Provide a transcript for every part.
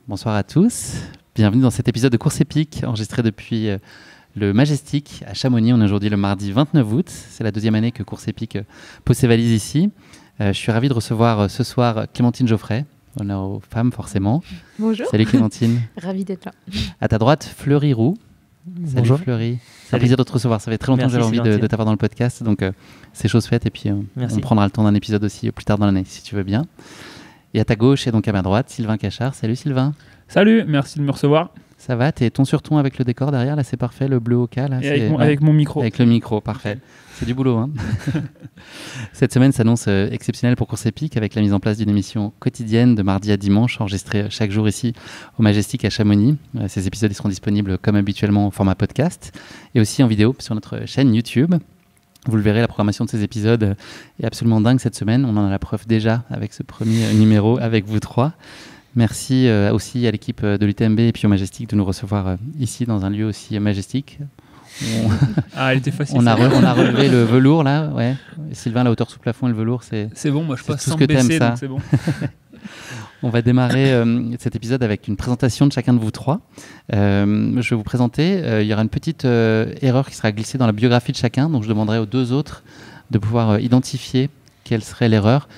Bonsoir à tous. Bienvenue dans cet épisode de Course épique enregistré depuis le Majestic à Chamonix. On est aujourd'hui le mardi 29 août. C'est la deuxième année que Course épique pose ses valises ici. Je suis ravi de recevoir ce soir Clémentine Geoffrey. Honneur aux femmes, forcément. Bonjour. Salut Clémentine. Ravie d'être là. À ta droite, Fleury Roux. Salut Bonjour. Fleury. C'est un plaisir de te recevoir. Ça fait très longtemps que j'avais envie de t'avoir dans le podcast. Donc, c'est chose faite. Et puis, on prendra le temps d'un épisode aussi plus tard dans l'année, si tu veux bien. Et à ta gauche et donc à ma droite, Sylvain Cachard. Salut Sylvain. Salut, merci de me recevoir. Ça va, t'es ton sur ton avec le décor derrière, là c'est parfait, le bleu oca. Là, avec mon micro. Avec le micro, parfait. C'est du boulot. Hein. Cette semaine s'annonce exceptionnelle pour Course épique avec la mise en place d'une émission quotidienne de mardi à dimanche, enregistrée chaque jour ici au Majestic à Chamonix. Ces épisodes ils seront disponibles comme habituellement en format podcast et aussi en vidéo sur notre chaîne YouTube. Vous le verrez, la programmation de ces épisodes est absolument dingue cette semaine. On en a la preuve déjà avec ce premier numéro avec vous trois. Merci aussi à l'équipe de l'UTMB et puis au Majestic de nous recevoir ici dans un lieu aussi majestique. Elle était facile. On a relevé le velours là, ouais. Sylvain, la hauteur sous plafond et le velours, c'est bon, moi je passe tout sans ce que me baisser, t'aimes, ça. donc c'est bon. On va démarrer cet épisode avec une présentation de chacun de vous trois. Je vais vous présenter. Il y aura une petite erreur qui sera glissée dans la biographie de chacun. Donc, je demanderai aux deux autres de pouvoir identifier quelle serait l'erreur.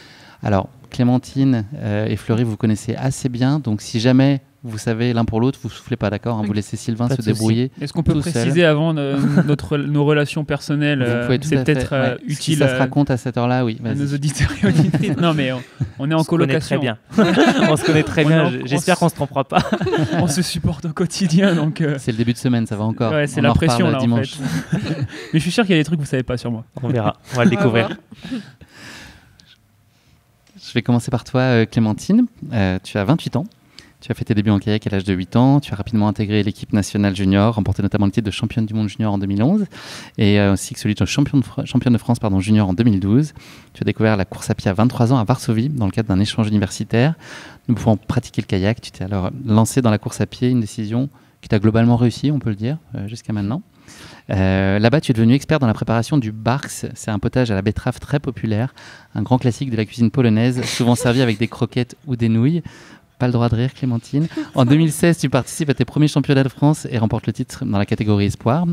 Alors, Clémentine et Fleury, vous connaissez assez bien. Donc, si jamais vous savez l'un pour l'autre, vous ne soufflez pas, d'accord, hein, vous laissez Sylvain se débrouiller. Est-ce qu'on peut préciser avant nos relations personnelles c'est peut-être utile. Si ça se raconte à cette heure-là, oui. À nos auditeurs et auditrices. Non, mais on est en colocation. Très bien. On se connaît très bien. J'espère qu'on ne se trompera pas. On se supporte au quotidien. Donc, c'est le début de semaine, ça va encore. Ouais, c'est la pression là, dimanche. En fait. Mais je suis sûr qu'il y a des trucs que vous ne savez pas sur moi. On verra. On va le découvrir. Je vais commencer par toi, Clémentine. Tu as 28 ans. Tu as fait tes débuts en kayak à l'âge de 8 ans. Tu as rapidement intégré l'équipe nationale junior, remporté notamment le titre de championne du monde junior en 2011 et ainsi que celui de championne de France junior en 2012. Tu as découvert la course à pied à 23 ans à Varsovie dans le cadre d'un échange universitaire. Nous pouvons pratiquer le kayak. Tu t'es alors lancé dans la course à pied, une décision qui t'a globalement réussi, on peut le dire, jusqu'à maintenant. Là-bas, tu es devenu expert dans la préparation du barks. C'est un potage à la betterave très populaire, un grand classique de la cuisine polonaise, souvent servi avec des croquettes ou des nouilles. Pas le droit de rire, Clémentine. En 2016, tu participes à tes premiers championnats de France et remportes le titre dans la catégorie espoir.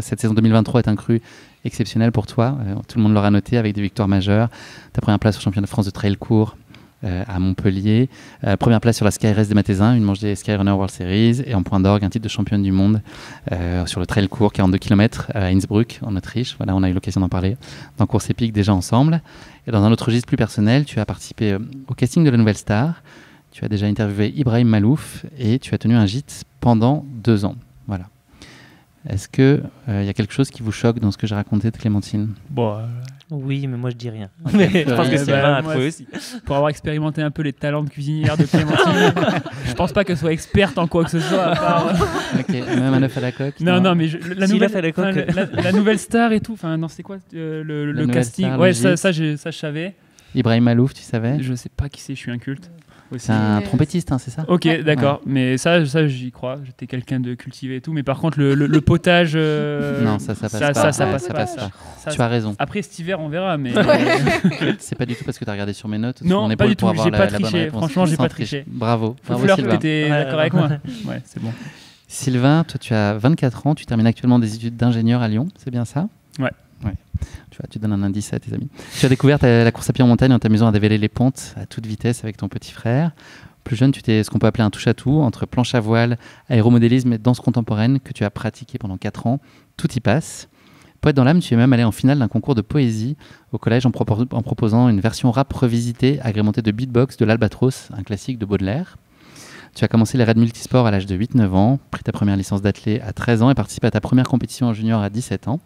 Cette saison 2023 est un cru exceptionnel pour toi. Tout le monde l'aura noté avec des victoires majeures. Ta première place au championnat de France de trail court à Montpellier. Première place sur la Sky Race des Matézins, une manche des Sky Runner World Series. Et en point d'orgue, un titre de championne du monde sur le trail court, 42 km à Innsbruck, en Autriche. Voilà, on a eu l'occasion d'en parler dans Course épique déjà ensemble. Et dans un autre registre plus personnel, tu as participé au casting de la Nouvelle Star. Tu as déjà interviewé Ibrahim Malouf et tu as tenu un gîte pendant 2 ans. Voilà. Est-ce qu'il y a quelque chose qui vous choque dans ce que j'ai raconté de Clémentine ? Oui, mais moi je dis rien. Okay. Je pense que c'est un trouvé aussi. Pour avoir expérimenté un peu les talents de cuisinière de Clémentine, je pense pas qu'elle soit experte en quoi que ce soit. Ok, même un œuf à la coque. Non, mais la nouvelle star et tout. Enfin, non, c'était quoi le casting star, ouais, ça, je savais. Ibrahim Malouf, tu savais ? Je sais pas qui c'est, je suis inculte. C'est un trompettiste, hein, c'est ça ? Ok, d'accord. Ouais. Mais ça, j'y crois. J'étais quelqu'un de cultivé et tout. Mais par contre, le potage... non, ça passe pas. Tu as raison. Après, cet hiver, on verra. Mais c'est pas du tout parce que tu as regardé sur mes notes. Non, pas du tout. J'ai pas triché. Franchement, j'ai pas triché. Bravo. Fleur, tu étais d'accord avec moi ? Ouais, c'est bon. Sylvain, toi, tu as 24 ans. Tu termines actuellement des études d'ingénieur à Lyon. C'est bien ça ? Ouais. Tu donnes un indice à tes amis. Tu as découvert la course à pied en montagne en t'amusant à dévaler les pentes à toute vitesse avec ton petit frère. Plus jeune, tu t'es ce qu'on peut appeler un touche-à-tout entre planche à voile, aéromodélisme et danse contemporaine que tu as pratiqué pendant 4 ans. Tout y passe. Poète dans l'âme, tu es même allé en finale d'un concours de poésie au collège en proposant une version rap revisitée agrémentée de beatbox de l'Albatros, un classique de Baudelaire. Tu as commencé les raids multisports à l'âge de 8-9 ans, pris ta première licence d'athlète à 13 ans et participé à ta première compétition en junior à 17 ans.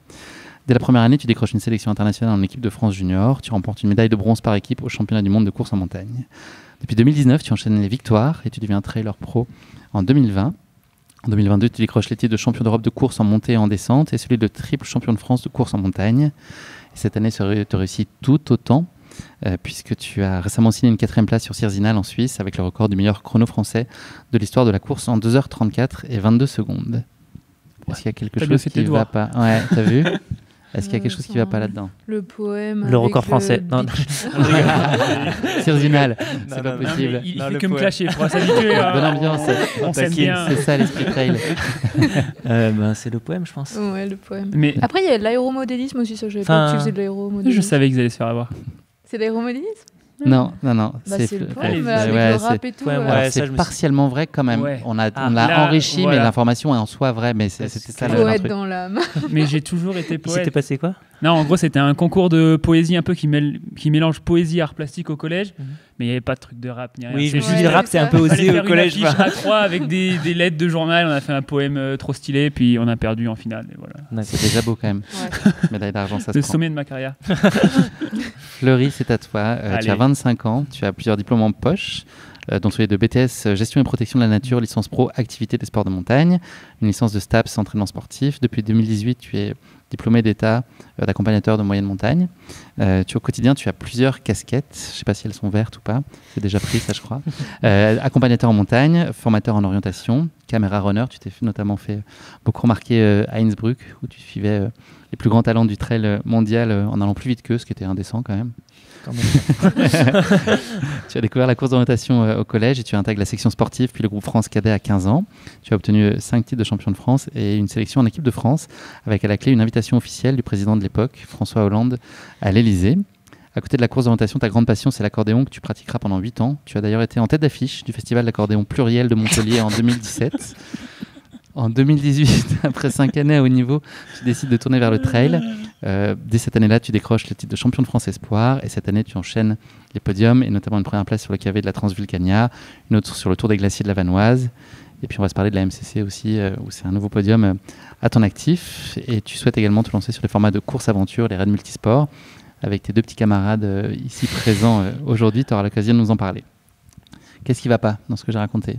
Dès la première année, tu décroches une sélection internationale en équipe de France junior. Tu remportes une médaille de bronze par équipe au championnat du monde de course en montagne. Depuis 2019, tu enchaînes les victoires et tu deviens trailer pro en 2020. En 2022, tu décroches les titres de champion d'Europe de course en montée et en descente et celui de triple champion de France de course en montagne. Et cette année, tu réussis tout autant puisque tu as récemment signé une 4e place sur Sierzinal en Suisse avec le record du meilleur chrono français de l'histoire de la course en 2h34 et 22 secondes. Est-ce qu'il y a quelque chose qui ne va pas ? Ouais, t'as vu ? Est-ce qu'il y a quelque chose qui ne va pas là-dedans? Le poème. Le record français. Non. C'est original. C'est pas possible. Il fait que me clasher. Il faudra s'habituer. Bonne ambiance. On s'aime bien. C'est ça l'esprit trail. C'est le poème, je pense. Ouais, le poème. Mais... Après, il y a de l'aéromodélisme aussi. Ça, je savais pas que tu faisais de l'aéromodélisme. Je savais qu'ils allaient se faire avoir. C'est de l'aéromodélisme? Non. C'est le poème avec le rap et tout. C'est partiellement vrai quand même. Ouais. On l'a enrichi, voilà. mais l'information est en soi vraie. Mais c'était ça le poète truc. dans l'âme. Mais j'ai toujours été poète. Il s'était passé quoi? Non, en gros, c'était un concours de poésie un peu qui mélange poésie et art plastique au collège. Mais il n'y avait pas de truc de rap ni rien. Oui, je me suis dit, le rap, c'est un peu aussi au collège. On a fait une affiche A3 avec des lettres de journal. On a fait un poème trop stylé, puis on a perdu en finale. Et voilà. C'est déjà beau quand même. Médaille d'argent, ça se Le prend. sommet de ma carrière. Fleury, c'est à toi. Tu as 25 ans. Tu as plusieurs diplômes en poche, dont celui de BTS Gestion et Protection de la Nature, licence pro Activité des sports de montagne, une licence de STAPS Entraînement sportif. Depuis 2018, tu es diplômé d'État d'accompagnateur de moyenne montagne. Au quotidien, tu as plusieurs casquettes. Je ne sais pas si elles sont vertes ou pas. C'est déjà pris, ça, je crois. Accompagnateur en montagne, formateur en orientation, caméra runner. Tu t'es notamment fait beaucoup remarquer à Innsbruck, où tu suivais les plus grands talents du trail mondial en allant plus vite qu'eux, ce qui était indécent quand même. Tu as découvert la course d'orientation au collège et tu intègres la section sportive puis le groupe France Cadet à 15 ans. Tu as obtenu 5 titres de champion de France et une sélection en équipe de France avec à la clé une invitation officielle du président de l'époque, François Hollande, à l'Elysée. À côté de la course d'orientation, ta grande passion, c'est l'accordéon que tu pratiqueras pendant 8 ans. Tu as d'ailleurs été en tête d'affiche du festival d'accordéon pluriel de Montpellier en 2017. En 2018, après 5 années à haut niveau, tu décides de tourner vers le trail. Dès cette année-là, tu décroches le titre de champion de France Espoir. Et cette année, tu enchaînes les podiums, et notamment une première place sur le KV de la Transvulcania, une autre sur le Tour des Glaciers de la Vanoise. Et puis on va se parler de la MCC aussi, où c'est un nouveau podium à ton actif. Et tu souhaites également te lancer sur les formats de course-aventure, les raids multisports. Avec tes deux petits camarades ici présents aujourd'hui, tu auras l'occasion de nous en parler. Qu'est-ce qui ne va pas dans ce que j'ai raconté?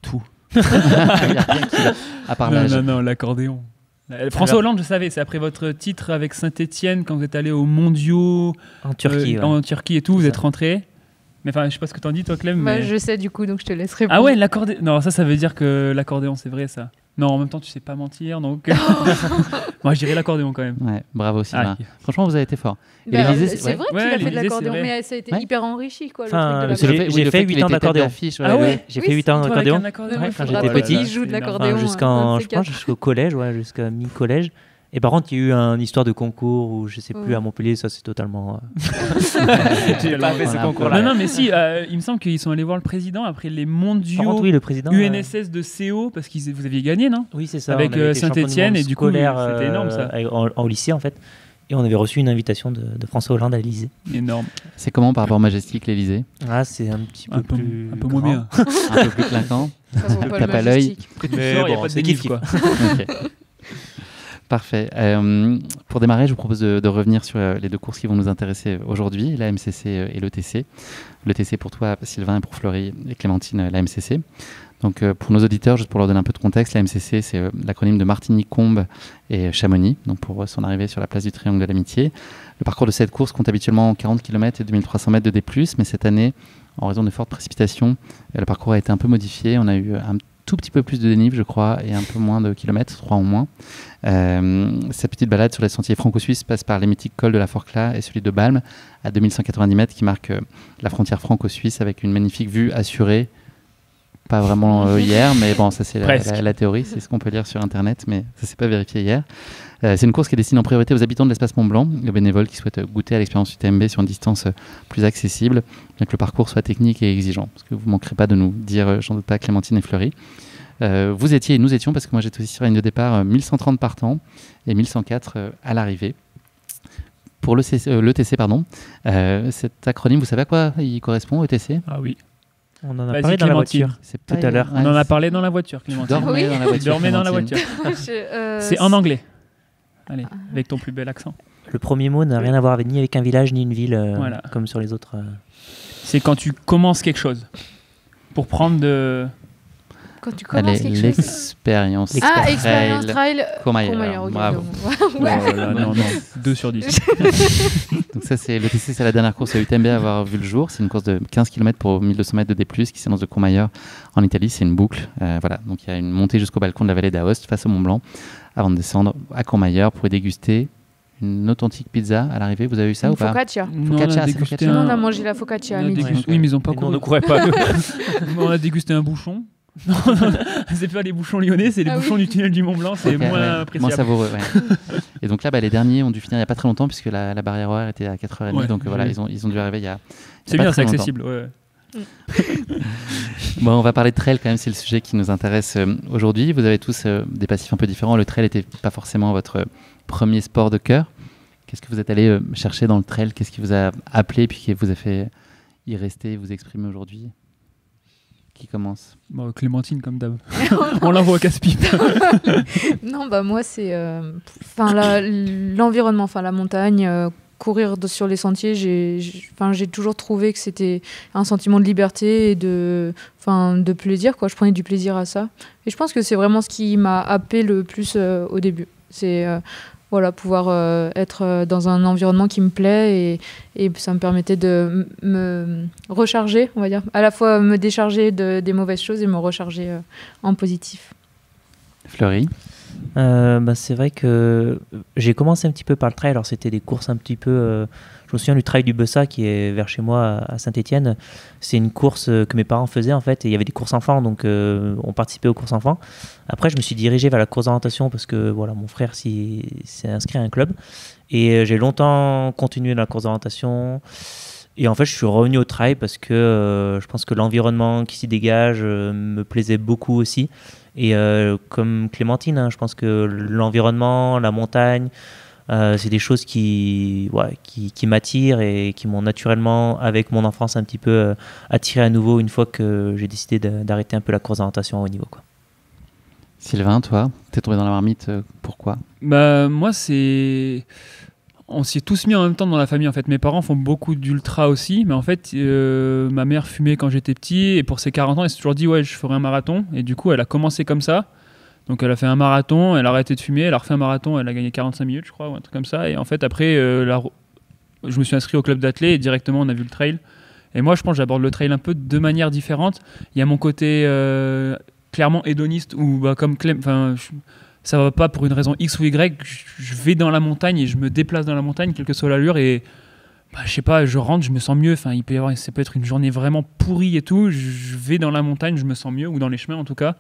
Tout. Il n'y a rien qui va, à part l'âge. Non, l'accordéon. François Hollande, je savais, c'est après votre titre avec Saint-Etienne, quand vous êtes allé aux mondiaux en Turquie, en Turquie et tout, vous êtes rentré. Mais enfin, je sais pas ce que t'en dis, toi, Clem. Bah, mais... Je sais du coup, donc je te laisse répondre. Ah ouais, l'accordéon. Non, ça veut dire que l'accordéon, c'est vrai, ça. Non, en même temps, tu sais pas mentir, donc. Moi, je dirais l'accordéon quand même. Ouais, bravo Sylvain. Franchement, vous avez été fort. Bah, c'est vrai qu'il a fait de l'accordéon, mais ça a été hyper enrichi, quoi. J'ai fait 8 ans d'accordéon. Ah ouais, j'ai fait 8 ans d'accordéon. Quand j'étais petit. Il joue de l'accordéon. Jusqu'au collège, jusqu'à mi-collège. Et par contre, il y a eu une histoire de concours où je sais plus à Montpellier, ça c'est totalement. J'ai pas fait ce concours-là. Non, mais si, il me semble qu'ils sont allés voir le président après les mondiaux contre, oui, le président, UNSS de CO parce que vous aviez gagné, non? Oui, c'est ça. Avec Saint-Etienne et du coup, c'était énorme ça. Au lycée en fait. Et on avait reçu une invitation de François Hollande à l'Elysée. Énorme. C'est comment par rapport au Majestic, l'Elysée? Ah, c'est un petit peu plus. Un peu moins bien. Un peu plus clinquant. T'as pas l'œil. Il n'y a pas de dénive, quoi. Parfait. Pour démarrer, je vous propose de revenir sur les deux courses qui vont nous intéresser aujourd'hui, la MCC et l'ETC. L'ETC pour toi, Sylvain, et pour Fleury et Clémentine, la MCC. Donc, pour nos auditeurs, juste pour leur donner un peu de contexte, la MCC, c'est l'acronyme de Martigny, Combes et Chamonix, donc pour son arrivée sur la place du Triangle de l'Amitié. Le parcours de cette course compte habituellement 40 km et 2300 mètres de D+, mais cette année, en raison de fortes précipitations, le parcours a été un peu modifié. On a eu un tout petit peu plus de dénive, je crois, et un peu moins de kilomètres, 3 en moins. Cette petite balade sur les sentiers franco-suisses passe par les mythiques cols de la Forclaz et celui de Balme, à 2190 mètres, qui marque la frontière franco-suisse avec une magnifique vue assurée. Pas vraiment hier, mais bon, ça c'est la théorie, c'est ce qu'on peut lire sur Internet, mais ça s'est pas vérifié hier. C'est une course qui est destinée en priorité aux habitants de l'espace Mont-Blanc, aux bénévoles qui souhaitent goûter à l'expérience UTMB sur une distance plus accessible, bien que le parcours soit technique et exigeant. Parce que vous ne manquerez pas de nous dire, j'en doute pas, Clémentine et Fleury. Vous étiez et nous étions, parce que moi j'étais aussi sur la ligne de départ, 1130 partants et 1104 à l'arrivée. Pour l'ETC, cet acronyme, vous savez à quoi il correspond, ETC? Ah oui. On en a parlé dans la voiture tout à l'heure. On en a parlé dans la voiture, Clémentine. Dormais dans la voiture. C'est en anglais. Allez, avec ton plus bel accent. Le premier mot n'a rien à voir ni avec un village ni une ville, comme sur les autres. C'est quand tu commences quelque chose. Pour prendre de... Quand tu commences quelque chose. L'expérience. Expérience trail. Courmayeur. Bravo. Non, 2 sur 10. Donc ça, l'ETC, c'est la dernière course à UTMB à avoir vu le jour. C'est une course de 15 km pour 1200 mètres de D+, qui s'annonce de Courmayeur en Italie. C'est une boucle. Voilà. Donc il y a une montée jusqu'au balcon de la vallée d'Aoste face au Mont Blanc avant de descendre à Courmayeur pour y déguster une authentique pizza à l'arrivée. Vous avez eu ça ou pas? Focaccia. On a mangé la focaccia à midi. Oui, mais ils n'ont pas couru. On ne courait pas. On a dégusté un bouchon. Non, c'est pas les bouchons lyonnais, c'est les bouchons du tunnel du Mont Blanc, c'est moins appréciable. Moins savoureux, Et donc là, les derniers ont dû finir il n'y a pas très longtemps, puisque la barrière horaire était à 4h30, donc voilà, ils ont dû arriver il y a c'est bien, c'est accessible, Bon, on va parler de trail quand même, c'est le sujet qui nous intéresse aujourd'hui. Vous avez tous des passifs un peu différents. Le trail n'était pas forcément votre premier sport de cœur. Qu'est-ce que vous êtes allé chercher dans le trail? Qu'est-ce qui vous a appelé puis qui vous a fait y rester, vous exprimer aujourd'hui? Qui commence? Clémentine, comme d'hab. On l'envoie au casse-pipe. Non, moi, c'est l'environnement, la montagne, courir sur les sentiers. J'ai toujours trouvé que c'était un sentiment de liberté et de plaisir, quoi. Je prenais du plaisir à ça. Et je pense que c'est vraiment ce qui m'a happé le plus au début. C'est pouvoir être dans un environnement qui me plaît et ça me permettait de me recharger, on va dire. À la fois me décharger des mauvaises choses et me recharger en positif. Fleury? C'est vrai que j'ai commencé un petit peu par le trail. Alors c'était des courses un petit peu... je me souviens du trail du Bessa qui est vers chez moi à Saint-Étienne. C'est une course que mes parents faisaient en fait. Et il y avait des courses enfants, donc on participait aux courses enfants. Après, je me suis dirigé vers la course d'orientation parce que mon frère s'est inscrit à un club. Et j'ai longtemps continué dans la course d'orientation. Et en fait, je suis revenu au trail parce que je pense que l'environnement qui s'y dégage me plaisait beaucoup aussi. Et comme Clémentine, je pense que l'environnement, la montagne, c'est des choses qui m'attirent et qui m'ont naturellement, avec mon enfance, un petit peu attiré à nouveau une fois que j'ai décidé d'arrêter un peu la course d'orientation à haut niveau, quoi. Sylvain, toi, t'es tombé dans la marmite, pourquoi? Moi, on s'y est tous mis en même temps dans la famille en fait. Mes parents font beaucoup d'ultra aussi, mais en fait ma mère fumait quand j'étais petit et pour ses 40 ans elle s'est toujours dit je ferai un marathon, et du coup elle a commencé comme ça. Donc elle a fait un marathon, elle a arrêté de fumer, elle a refait un marathon, elle a gagné 45 minutes je crois ou un truc comme ça, et en fait après je me suis inscrit au club d'athlé et directement on a vu le trail. Et moi je pense que j'aborde le trail un peu de manière différente. Il y a mon côté clairement hédoniste où comme Clem, ça va pas pour une raison X ou Y, je vais dans la montagne et je me déplace dans la montagne, quelle que soit l'allure, et je sais pas, je rentre, je me sens mieux. Ça peut être une journée vraiment pourrie et tout, je vais dans la montagne, je me sens mieux, ou dans les chemins en tout cas.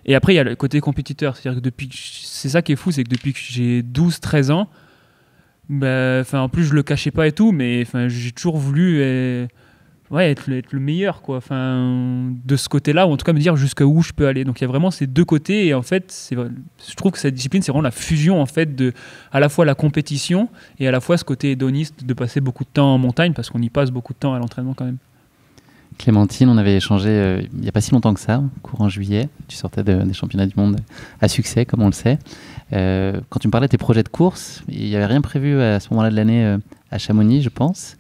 Et après, il y a le côté compétiteur, c'est-à-dire que c'est ça qui est fou, c'est que depuis que j'ai 12-13 ans, en plus je le cachais pas et tout, mais j'ai toujours voulu être le meilleur, quoi. De ce côté-là, ou en tout cas me dire jusqu'à où je peux aller. Donc il y a vraiment ces deux côtés, et en fait, je trouve que cette discipline, c'est vraiment la fusion en fait de à la fois la compétition et à la fois ce côté hédoniste de passer beaucoup de temps en montagne, parce qu'on y passe beaucoup de temps à l'entraînement quand même. Clémentine, on avait échangé il n'y a pas si longtemps que ça, courant juillet. Tu sortais des championnats du monde à succès, comme on le sait. Quand tu me parlais de tes projets de course, il n'y avait rien prévu à ce moment-là de l'année à Chamonix, je pense.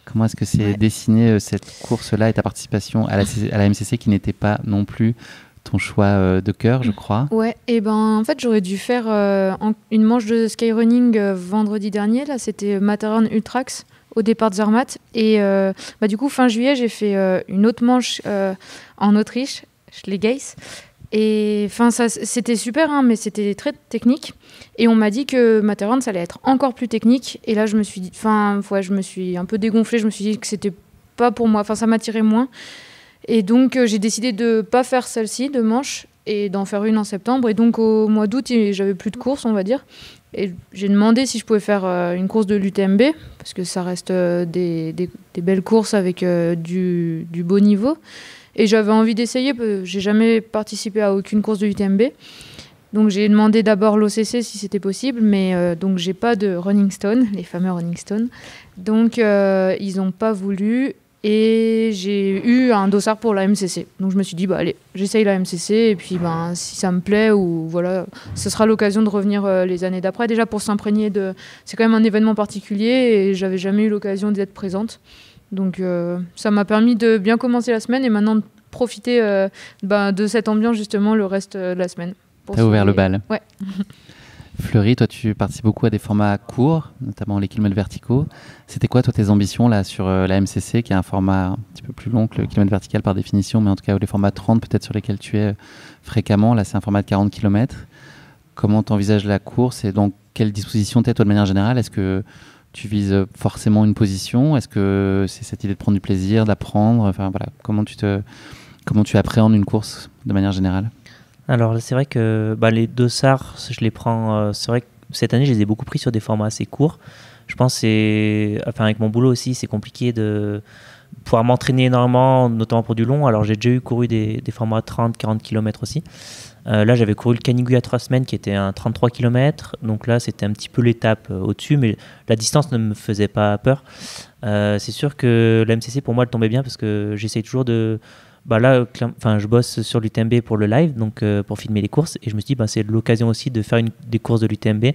Comment est-ce que c'est dessiné cette course-là et ta participation à la MCC qui n'était pas non plus ton choix de cœur, je crois? Ouais, et en fait, j'aurais dû faire une manche de skyrunning vendredi dernier. Là, c'était Matterhorn Ultrax au départ de Zermatt. Et du coup, fin juillet, j'ai fait une autre manche en Autriche, Schlegeiss. Et ça, c'était super, mais c'était très technique. Et on m'a dit que Matterhorn, ça allait être encore plus technique. Et là, je me suis dit, je me suis un peu dégonflée. Je me suis dit que c'était pas pour moi. Ça m'attirait moins. Et donc, j'ai décidé de pas faire celle-ci, de manche, et d'en faire une en septembre. Et donc, au mois d'août, j'avais plus de courses, on va dire. Et j'ai demandé si je pouvais faire une course de l'UTMB, parce que ça reste des belles courses avec du beau niveau. Et j'avais envie d'essayer, parce que j'ai jamais participé à aucune course de l'UTMB. Donc j'ai demandé d'abord l'OCC si c'était possible, mais donc j'ai pas de Running Stone, les fameux Running Stone. Donc ils n'ont pas voulu, et j'ai eu un dossard pour la MCC. Donc je me suis dit, allez, j'essaye la MCC, et puis si ça me plaît, ou voilà, ce sera l'occasion de revenir les années d'après, déjà pour s'imprégner de... C'est quand même un événement particulier, et j'avais jamais eu l'occasion d'être présente. Donc ça m'a permis de bien commencer la semaine, et maintenant de profiter de cette ambiance justement le reste de la semaine. T'as ouvert le bal. Ouais. Fleury, toi tu participes beaucoup à des formats courts, notamment les kilomètres verticaux. C'était quoi toi tes ambitions là sur la MCC, qui est un format un petit peu plus long que le kilomètre vertical par définition, mais en tout cas les formats 30 peut-être sur lesquels tu es fréquemment. Là c'est un format de 40 km. Comment t'envisages la course, et donc quelle disposition tu as toi de manière générale? Est-ce que tu vises forcément une position? Est-ce que c'est cette idée de prendre du plaisir, d'apprendre? Enfin voilà, comment tu appréhendes une course de manière générale? Alors c'est vrai que les dossards, je les prends. C'est vrai que cette année, je les ai beaucoup pris sur des formats assez courts. Je pense avec mon boulot aussi, c'est compliqué de pouvoir m'entraîner énormément, notamment pour du long. Alors j'ai déjà couru des formats 30-40 km aussi. Là, j'avais couru le Canigou il y a 3 semaines qui était un 33 km. Donc là, c'était un petit peu l'étape au-dessus, mais la distance ne me faisait pas peur. C'est sûr que la MCC, pour moi, elle tombait bien parce que j'essaye toujours de... je bosse sur l'UTMB pour le live, donc pour filmer les courses, et je me suis dit c'est l'occasion aussi de faire des courses de l'UTMB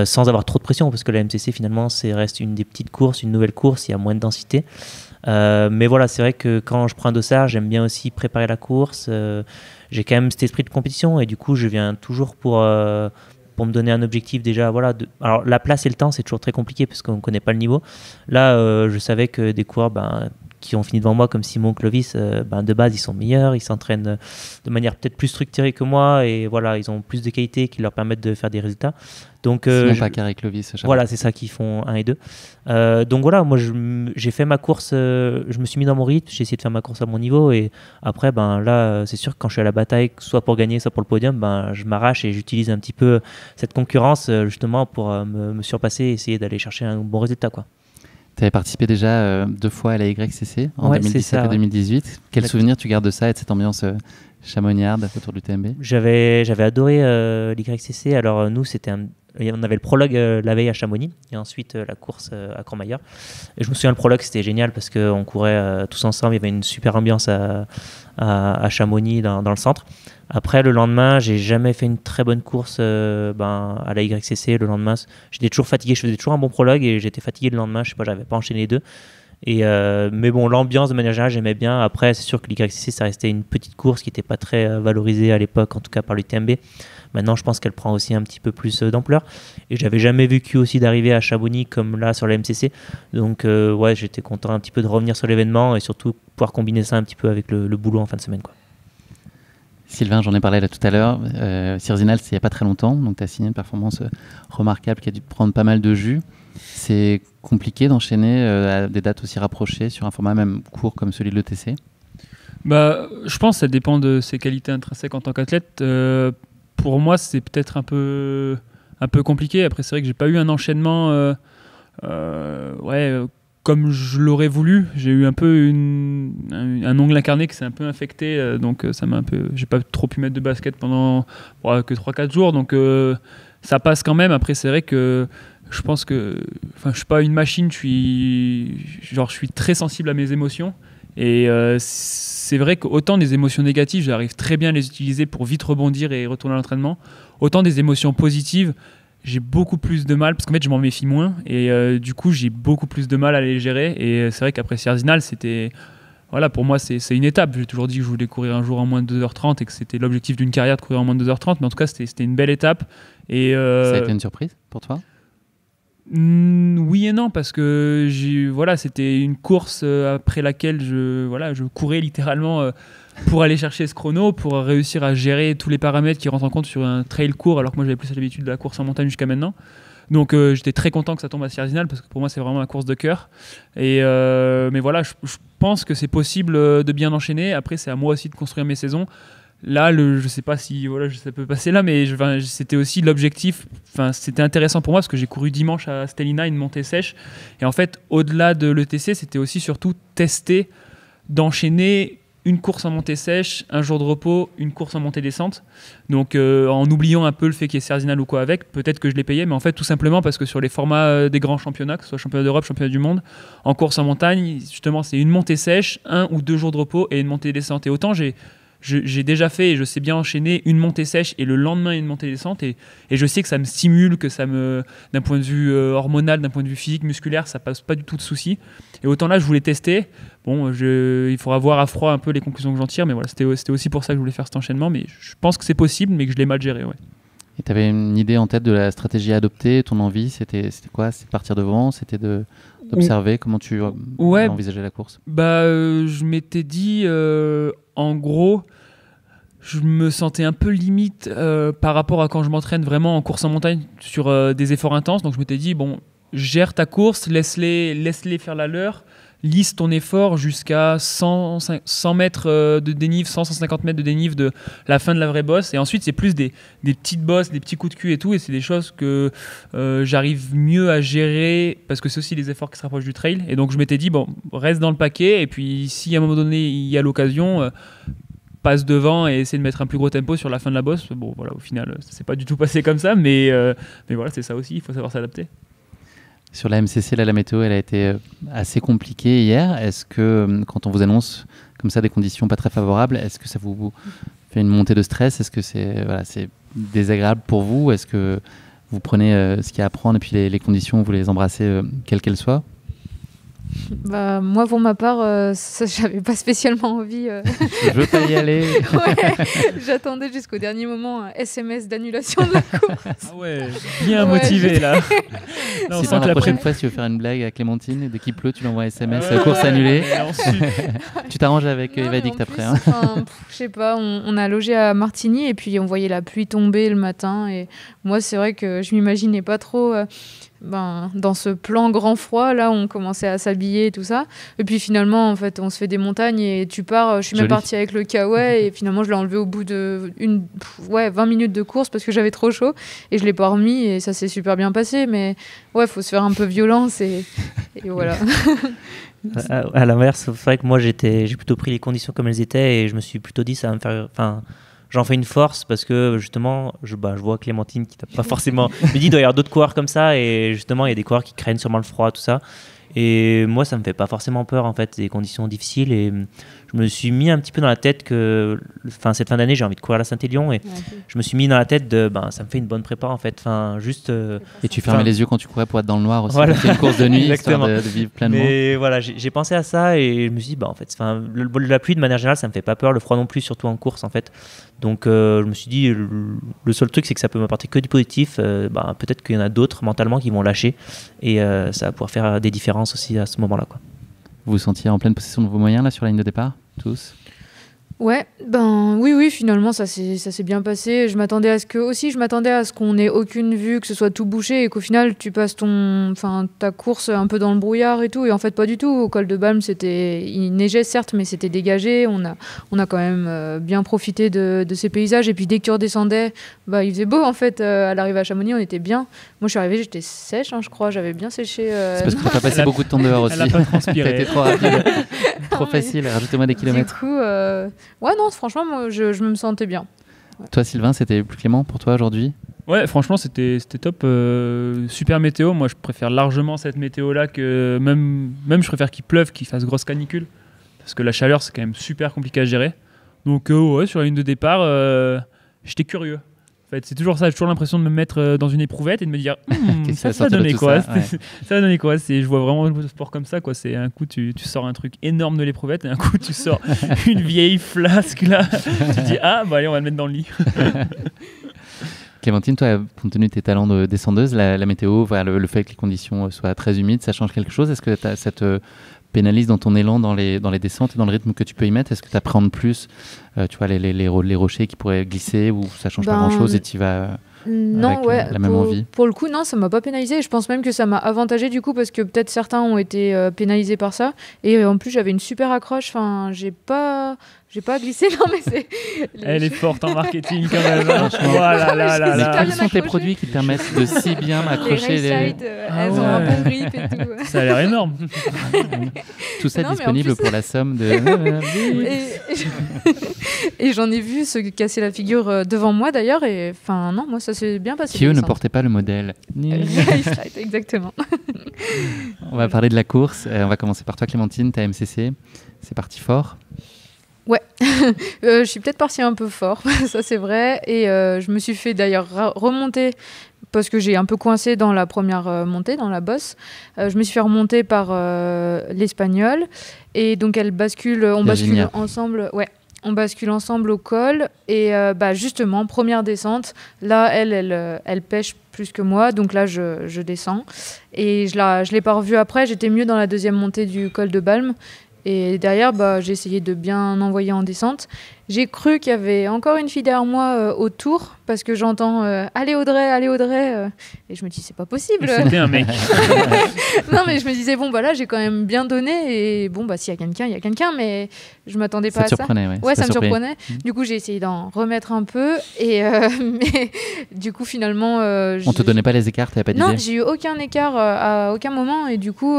sans avoir trop de pression, parce que la MCC finalement reste une des petites courses, une nouvelle course, il y a moins de densité. Mais voilà, c'est vrai que quand je prends un dossard, j'aime bien aussi préparer la course. J'ai quand même cet esprit de compétition, et du coup je viens toujours pour me donner un objectif déjà. Alors la place et le temps, c'est toujours très compliqué parce qu'on ne connaît pas le niveau. Là, je savais que des coureurs qui ont fini devant moi comme Simon Clovis, de base ils sont meilleurs, ils s'entraînent de manière peut-être plus structurée que moi, et voilà, ils ont plus de qualités qui leur permettent de faire des résultats. Donc Simon Paccard et Clovis, voilà, c'est ça qui font 1 et 2. Donc voilà, moi j'ai fait ma course, je me suis mis dans mon rythme, j'ai essayé de faire ma course à mon niveau, et après là c'est sûr que quand je suis à la bataille, soit pour gagner, soit pour le podium, je m'arrache et j'utilise un petit peu cette concurrence justement pour me surpasser et essayer d'aller chercher un bon résultat, quoi. Tu avais participé déjà 2 fois à la YCC en 2017 et 2018. Quel souvenir tu gardes de ça et de cette ambiance chamonniarde autour du TMB? J'avais adoré l'YCC. Alors nous, on avait le prologue la veille à Chamonix et ensuite la course à Courmayeur. Et je me souviens, le prologue, c'était génial parce qu'on courait tous ensemble. Il y avait une super ambiance à Chamonix dans le centre. Après, le lendemain, j'ai jamais fait une très bonne course à la YCC. Le lendemain, j'étais toujours fatigué. Je faisais toujours un bon prologue et j'étais fatigué le lendemain. Je sais pas, j'avais pas enchaîné les deux. Mais bon, l'ambiance de manière générale, j'aimais bien. Après, c'est sûr que l'YCC, ça restait une petite course qui n'était pas très valorisée à l'époque, en tout cas par l'UTMB. Maintenant, je pense qu'elle prend aussi un petit peu plus d'ampleur. Et j'avais jamais vécu aussi d'arriver à Chamonix comme là sur la MCC. Donc, j'étais content un petit peu de revenir sur l'événement et surtout pouvoir combiner ça un petit peu avec le boulot en fin de semaine, quoi. Sylvain, j'en ai parlé là tout à l'heure. Cirzinal, c'est il n'y a pas très longtemps. Donc, tu as signé une performance remarquable qui a dû prendre pas mal de jus. C'est compliqué d'enchaîner à des dates aussi rapprochées sur un format même court comme celui de l'ETC? Je pense que ça dépend de ses qualités intrinsèques en tant qu'athlète. Pour moi, c'est peut-être un peu compliqué. Après, c'est vrai que j'ai pas eu un enchaînement comme je l'aurais voulu. J'ai eu un peu un ongle incarné qui s'est un peu infecté, donc ça m'a j'ai pas trop pu mettre de basket pendant que 3-4 jours, donc ça passe quand même. Après, c'est vrai que je pense que je suis pas une machine, je suis très sensible à mes émotions, et c'est vrai qu'autant des émotions négatives, j'arrive très bien à les utiliser pour vite rebondir et retourner à l'entraînement, autant des émotions positives, j'ai beaucoup plus de mal, parce qu'en fait je m'en méfie moins, et du coup j'ai beaucoup plus de mal à les gérer. Et c'est vrai qu'après Sierzinal, pour moi c'est une étape. J'ai toujours dit que je voulais courir un jour en moins de 2h30 et que c'était l'objectif d'une carrière de courir en moins de 2h30, mais en tout cas c'était une belle étape. Et ça a été une surprise pour toi? Oui et non, parce que c'était une course après laquelle je courais littéralement pour aller chercher ce chrono, pour réussir à gérer tous les paramètres qui rentrent en compte sur un trail court, alors que moi j'avais plus l'habitude de la course en montagne jusqu'à maintenant. Donc j'étais très content que ça tombe à Sierzinal, parce que pour moi c'est vraiment la course de cœur. Mais voilà, je pense que c'est possible de bien enchaîner. Après, c'est à moi aussi de construire mes saisons. Là, je sais pas si ça peut passer là, mais c'était aussi l'objectif. C'était intéressant pour moi parce que j'ai couru dimanche à Stellina une montée sèche. Et en fait, au-delà de l'ETC, c'était aussi surtout tester d'enchaîner une course en montée sèche, un jour de repos, une course en montée-descente. Donc en oubliant un peu le fait qu'il y ait Sierzinal ou quoi avec, peut-être que je l'ai payé, mais en fait tout simplement parce que sur les formats des grands championnats, que ce soit championnat d'Europe, championnat du monde, en course en montagne, justement c'est une montée sèche, 1 ou 2 jours de repos et une montée-descente. Et autant j'ai déjà fait et je sais bien enchaîner une montée sèche et le lendemain une montée descente, et je sais que ça me stimule, que d'un point de vue hormonal, d'un point de vue physique, musculaire, ça passe pas du tout de soucis. Et autant là je voulais tester. Bon, il faudra voir à froid un peu les conclusions que j'en tire, mais voilà, c'était aussi pour ça que je voulais faire cet enchaînement. Mais je pense que c'est possible, mais que je l'ai mal géré, ouais. Et tu avais une idée en tête de la stratégie à adopter? Ton envie, c'était quoi? C'était de partir devant? C'était d'observer? Comment tu envisageais la course? Je m'étais dit, en gros, je me sentais un peu limite par rapport à quand je m'entraîne vraiment en course en montagne sur des efforts intenses. Donc je m'étais dit, bon, gère ta course, laisse-les faire la leur, lisse ton effort jusqu'à 100 mètres de dénive, 150 mètres de dénive de la fin de la vraie bosse. Et ensuite, c'est plus des petites bosses, des petits coups de cul et tout. Et c'est des choses que j'arrive mieux à gérer parce que c'est aussi des efforts qui se rapprochent du trail. Et donc, je m'étais dit, bon, reste dans le paquet. Et puis, si à un moment donné, il y a l'occasion, passe devant et essaie de mettre un plus gros tempo sur la fin de la bosse. Bon, voilà, au final, ça s'est pas du tout passé comme ça. Mais voilà, c'est ça aussi. Il faut savoir s'adapter. Sur la MCC, là, la météo, elle a été assez compliquée hier. Est-ce que, quand on vous annonce comme ça des conditions pas très favorables, est-ce que ça vous fait une montée de stress? Est-ce que c'est désagréable pour vous? Est-ce que vous prenez ce qu'il y a à prendre et puis les conditions, vous les embrassez quelles qu'elles soient? Bah, moi, pour ma part, j'avais pas spécialement envie. Je veux pas y aller. Ouais, j'attendais jusqu'au dernier moment un SMS d'annulation de la course. Ah ouais, bien motivé là. Non, Sylvain, la prochaine fois, si tu veux faire une blague à Clémentine, dès qu'il pleut, tu lui envoies un SMS, course annulée. Tu t'arranges avec Evadict après. Hein. Je sais pas, on a logé à Martigny et puis on voyait la pluie tomber le matin. Et moi, c'est vrai que je m'imaginais pas trop. Dans ce plan grand froid, là, on commençait à s'habiller et tout ça. Et puis finalement, en fait, on se fait des montagnes et tu pars. Je suis même partie avec le kawaii et finalement, je l'ai enlevé au bout de 20 minutes de course parce que j'avais trop chaud et je l'ai pas remis et ça s'est super bien passé. Mais ouais, faut se faire un peu violence et voilà. À l'inverse, c'est vrai que moi, j'ai plutôt pris les conditions comme elles étaient et je me suis plutôt dit ça va me faire. J'en fais une force parce que justement, je vois Clémentine qui n'a pas forcément. Je me dis, il doit y avoir d'autres coureurs comme ça et justement, il y a des coureurs qui craignent sûrement le froid, tout ça. Et moi, ça me fait pas forcément peur en fait, des conditions difficiles. Et je me suis mis un petit peu dans la tête que cette fin d'année, j'ai envie de courir la Saint-Élion et je me suis mis dans la tête de ça me fait une bonne prépa en fait. Et tu fermais les yeux quand tu courais pour être dans le noir aussi. Voilà. C'est une course de nuit, histoire de vivre pleinement. Mais voilà, j'ai pensé à ça et je me suis dit en fait, la pluie de manière générale, ça me fait pas peur, le froid non plus, surtout en course en fait. Donc je me suis dit le seul truc c'est que ça peut m'apporter que du positif. Peut-être qu'il y en a d'autres mentalement qui vont lâcher et ça va pouvoir faire des différences aussi à ce moment-là, quoi. Vous vous sentiez en pleine possession de vos moyens là sur la ligne de départ, tous? Ouais, oui, finalement ça s'est bien passé. Je m'attendais à ce qu'on ait aucune vue, que ce soit tout bouché et qu'au final tu passes ta course un peu dans le brouillard et tout. Et en fait pas du tout. Au col de Balme, il neigeait certes, mais c'était dégagé. On a quand même bien profité de ces paysages. Et puis dès que tu redescendais, il faisait beau en fait. À l'arrivée à Chamonix, on était bien. Moi je suis arrivée, j'étais sèche, je crois. J'avais bien séché. C'est parce que t'as passé beaucoup de temps dehors aussi. Elle a pas transpiré. T'as été trop rapide. Trop facile. Rajoutez-moi des kilomètres. Du coup, ouais, non, franchement, moi, je me sentais bien. Ouais. Toi, Sylvain, c'était plus clément pour toi aujourd'hui? Ouais, franchement, c'était top. Super météo. Moi, je préfère largement cette météo-là que même je préfère qu'il pleuve, qu'il fasse grosse canicule. Parce que la chaleur, c'est quand même super compliqué à gérer. Donc, ouais, sur la ligne de départ, j'étais curieux. En fait, c'est toujours ça. J'ai toujours l'impression de me mettre dans une éprouvette et de me dire ça va donner quoi. Ça va donner quoi. Je vois vraiment le sport comme ça, quoi. C'est un coup, tu sors un truc énorme de l'éprouvette et un coup, tu sors une vieille flasque là. Tu dis allez, on va le mettre dans le lit. Clémentine, toi, compte tenu de tes talents de descendeuse, la météo, le fait que les conditions soient très humides, ça change quelque chose? Est-ce que ça te pénalise dans ton élan, dans les descentes et dans le rythme que tu peux y mettre? Est-ce que tu appréhendes plus les rochers qui pourraient glisser ou ça change pas grand-chose et tu vas avec la même envie? Pour le coup, non, ça m'a pas pénalisé. Je pense même que ça m'a avantagé du coup parce que peut-être certains ont été pénalisés par ça. Et en plus, j'avais une super accroche. Enfin, j'ai pas glissé. Non, mais c'est. Elle est forte en marketing quand même. Voilà. Quels sont tes produits qui te permettent de si bien accrocher les elles ont un bon grip et tout. Ça a l'air énorme. Tout ça disponible pour la somme de. Et j'en ai vu se casser la figure devant moi d'ailleurs. Et enfin, non, moi ça s'est bien passé. Qui eux ne portaient pas le modèle. Exactement. On va parler de la course. On va commencer par toi, Clémentine. Ta MCC, c'est parti fort. Ouais, je suis peut-être partie un peu fort, ça c'est vrai. Et je me suis fait d'ailleurs remonter parce que j'ai un peu coincé dans la première montée, dans la bosse. Je me suis fait remonter par l'Espagnole. Et donc on bascule ensemble. Ouais. On bascule ensemble au col et justement, première descente, là, elle pêche plus que moi, donc là, je descends. Et je l'ai pas revue après, j'étais mieux dans la deuxième montée du col de Balme. Et derrière, j'ai essayé de bien envoyer en descente. J'ai cru qu'il y avait encore une fille derrière moi au tour, parce que j'entends allez Audrey. Et je me dis, c'est pas possible. C'était un mec. Non, mais je me disais, là, j'ai quand même bien donné. Et s'il y a quelqu'un, il y a quelqu'un. Mais je m'attendais pas à ça. Ça te surprenait, ouais, ça me surprenait. Du coup, j'ai essayé d'en remettre un peu. Et mais du coup, finalement. On te donnait pas les écarts, t'avais pas d'idée? Non, j'ai eu aucun écart à aucun moment. Et du coup.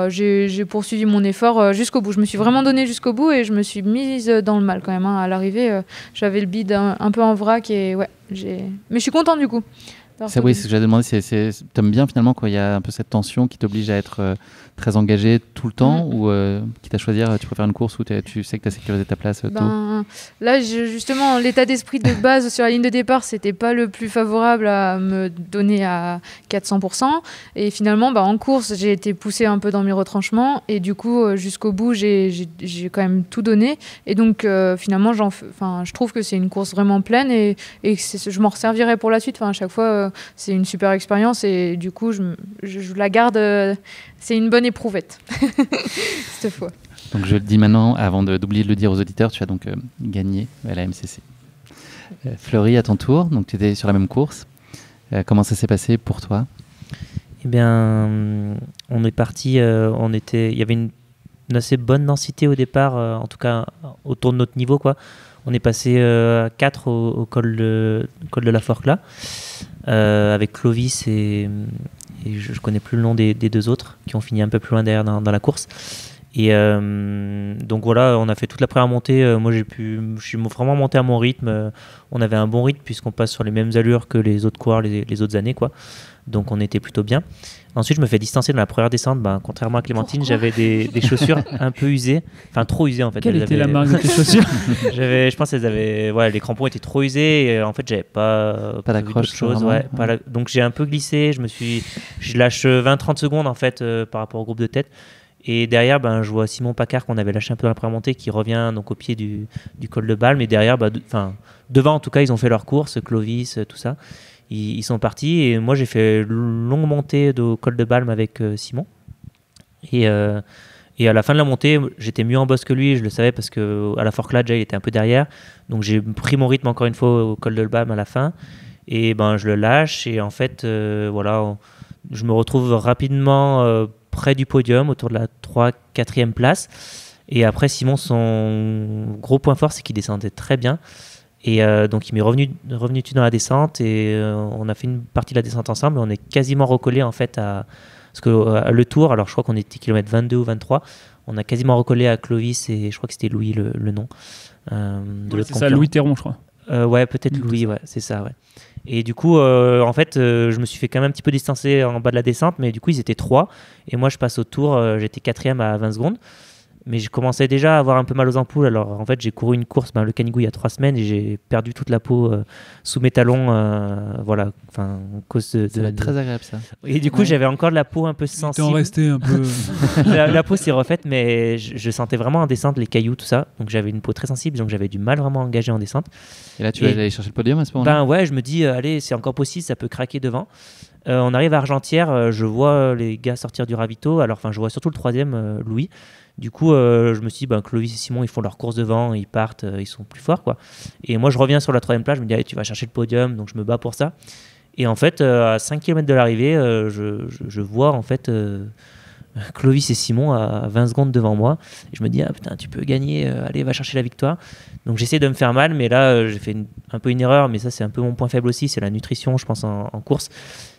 J'ai poursuivi mon effort jusqu'au bout. Je me suis vraiment donnée jusqu'au bout et je me suis mise dans le mal quand même. À l'arrivée, j'avais le bide un peu en vrac et mais je suis contente du coup. Oui, c'est ce que j'avais demandé. T'aimes bien finalement quand il y a un peu cette tension qui t'oblige à être très engagé tout le temps ou quitte à choisir, tu préfères une course où tu sais que tu as sécurisé ta place tôt? Là, justement, l'état d'esprit de base sur la ligne de départ, c'était pas le plus favorable à me donner à 400%. Et finalement, en course, j'ai été poussée un peu dans mes retranchements et du coup, jusqu'au bout, j'ai quand même tout donné. Et donc, finalement, je trouve que c'est une course vraiment pleine et je m'en resservirai pour la suite. À chaque fois, c'est une super expérience et du coup, je la garde. C'est une bonne éprouvette cette fois. Donc je le dis maintenant, avant d'oublier de le dire aux auditeurs, tu as donc gagné à la MCC. Fleury, à ton tour, donc tu étais sur la même course. Comment ça s'est passé pour toi? Eh bien, on est parti, il y avait une assez bonne densité au départ, en tout cas autour de notre niveau, quoi. On est passé à 4 au col de la Forclaz, avec Clovis et je connais plus le nom des deux autres qui ont fini un peu plus loin derrière dans la course. Et donc voilà, on a fait toute la première montée. Moi, je suis vraiment monté à mon rythme. On avait un bon rythme puisqu'on passe sur les mêmes allures que les autres coureurs les autres années, quoi. Donc on était plutôt bien. Ensuite, je me fais distancer dans la première descente. Contrairement à Clémentine, Pourquoi j'avais des chaussures un peu usées, enfin trop usées en fait. Quelle était la marque de tes chaussures? Je pense qu'elles avaient, les crampons étaient trop usés. Et, en fait, j'avais pas d'accroche. Donc j'ai un peu glissé. Je lâche 20-30 secondes en fait par rapport au groupe de tête. Et derrière, je vois Simon Pacard qu'on avait lâché un peu dans la première montée qui revient donc au pied du col de Balme. Et derrière, devant en tout cas, ils ont fait leur course, Clovis, tout ça. Ils sont partis et moi j'ai fait une longue montée au col de Balme avec Simon. Et à la fin de la montée, j'étais mieux en bosse que lui, je le savais parce qu'à la Forclaz, déjà il était un peu derrière. Donc j'ai pris mon rythme encore une fois au col de Balme à la fin. Et je le lâche et en fait, je me retrouve rapidement près du podium, autour de la 3-4e place. Et après, Simon, son gros point fort, c'est qu'il descendait très bien. Et donc, il m'est revenu dessus dans la descente et on a fait une partie de la descente ensemble. On est quasiment recollé en fait parce que le tour, alors je crois qu'on était kilomètre 22 ou 23, on a quasiment recollé à Clovis et je crois que c'était Louis le nom. C'est ça, Louis Théron, je crois. Ouais, peut-être Louis, ouais, c'est ça, ouais. Et du coup, en fait, je me suis fait quand même un petit peu distancer en bas de la descente, mais du coup, ils étaient 3. Et moi, je passe au tour, j'étais 4e à 20 secondes. Mais je commençais déjà à avoir un peu mal aux ampoules. Alors, en fait, j'ai couru une course, le Canigou, il y a 3 semaines, et j'ai perdu toute la peau sous mes talons. À cause de... Ça va être très agréable, ça. Et du coup, j'avais encore de la peau un peu sensible. T'en restais un peu... la peau s'est refaite, mais je sentais vraiment en descente les cailloux, tout ça. Donc, j'avais une peau très sensible, donc j'avais du mal vraiment à engager en descente. Et là, tu vas aller chercher le podium à ce moment-là? Ouais, je me dis, allez, c'est encore possible, ça peut craquer devant. On arrive à Argentière, je vois les gars sortir du ravito. Alors, je vois surtout le 3e, Louis. Du coup, je me suis dit, Clovis et Simon, ils font leur course devant, ils partent, ils sont plus forts, quoi. Et moi, je reviens sur la 3e place, je me dis, allez, tu vas chercher le podium, donc je me bats pour ça. Et en fait, à 5 km de l'arrivée, je vois en fait Clovis et Simon à 20 secondes devant moi. Et je me dis, ah putain, tu peux gagner, allez, va chercher la victoire. Donc j'essaie de me faire mal, mais là, j'ai fait un peu une erreur, mais ça, c'est un peu mon point faible aussi, c'est la nutrition, je pense, en course.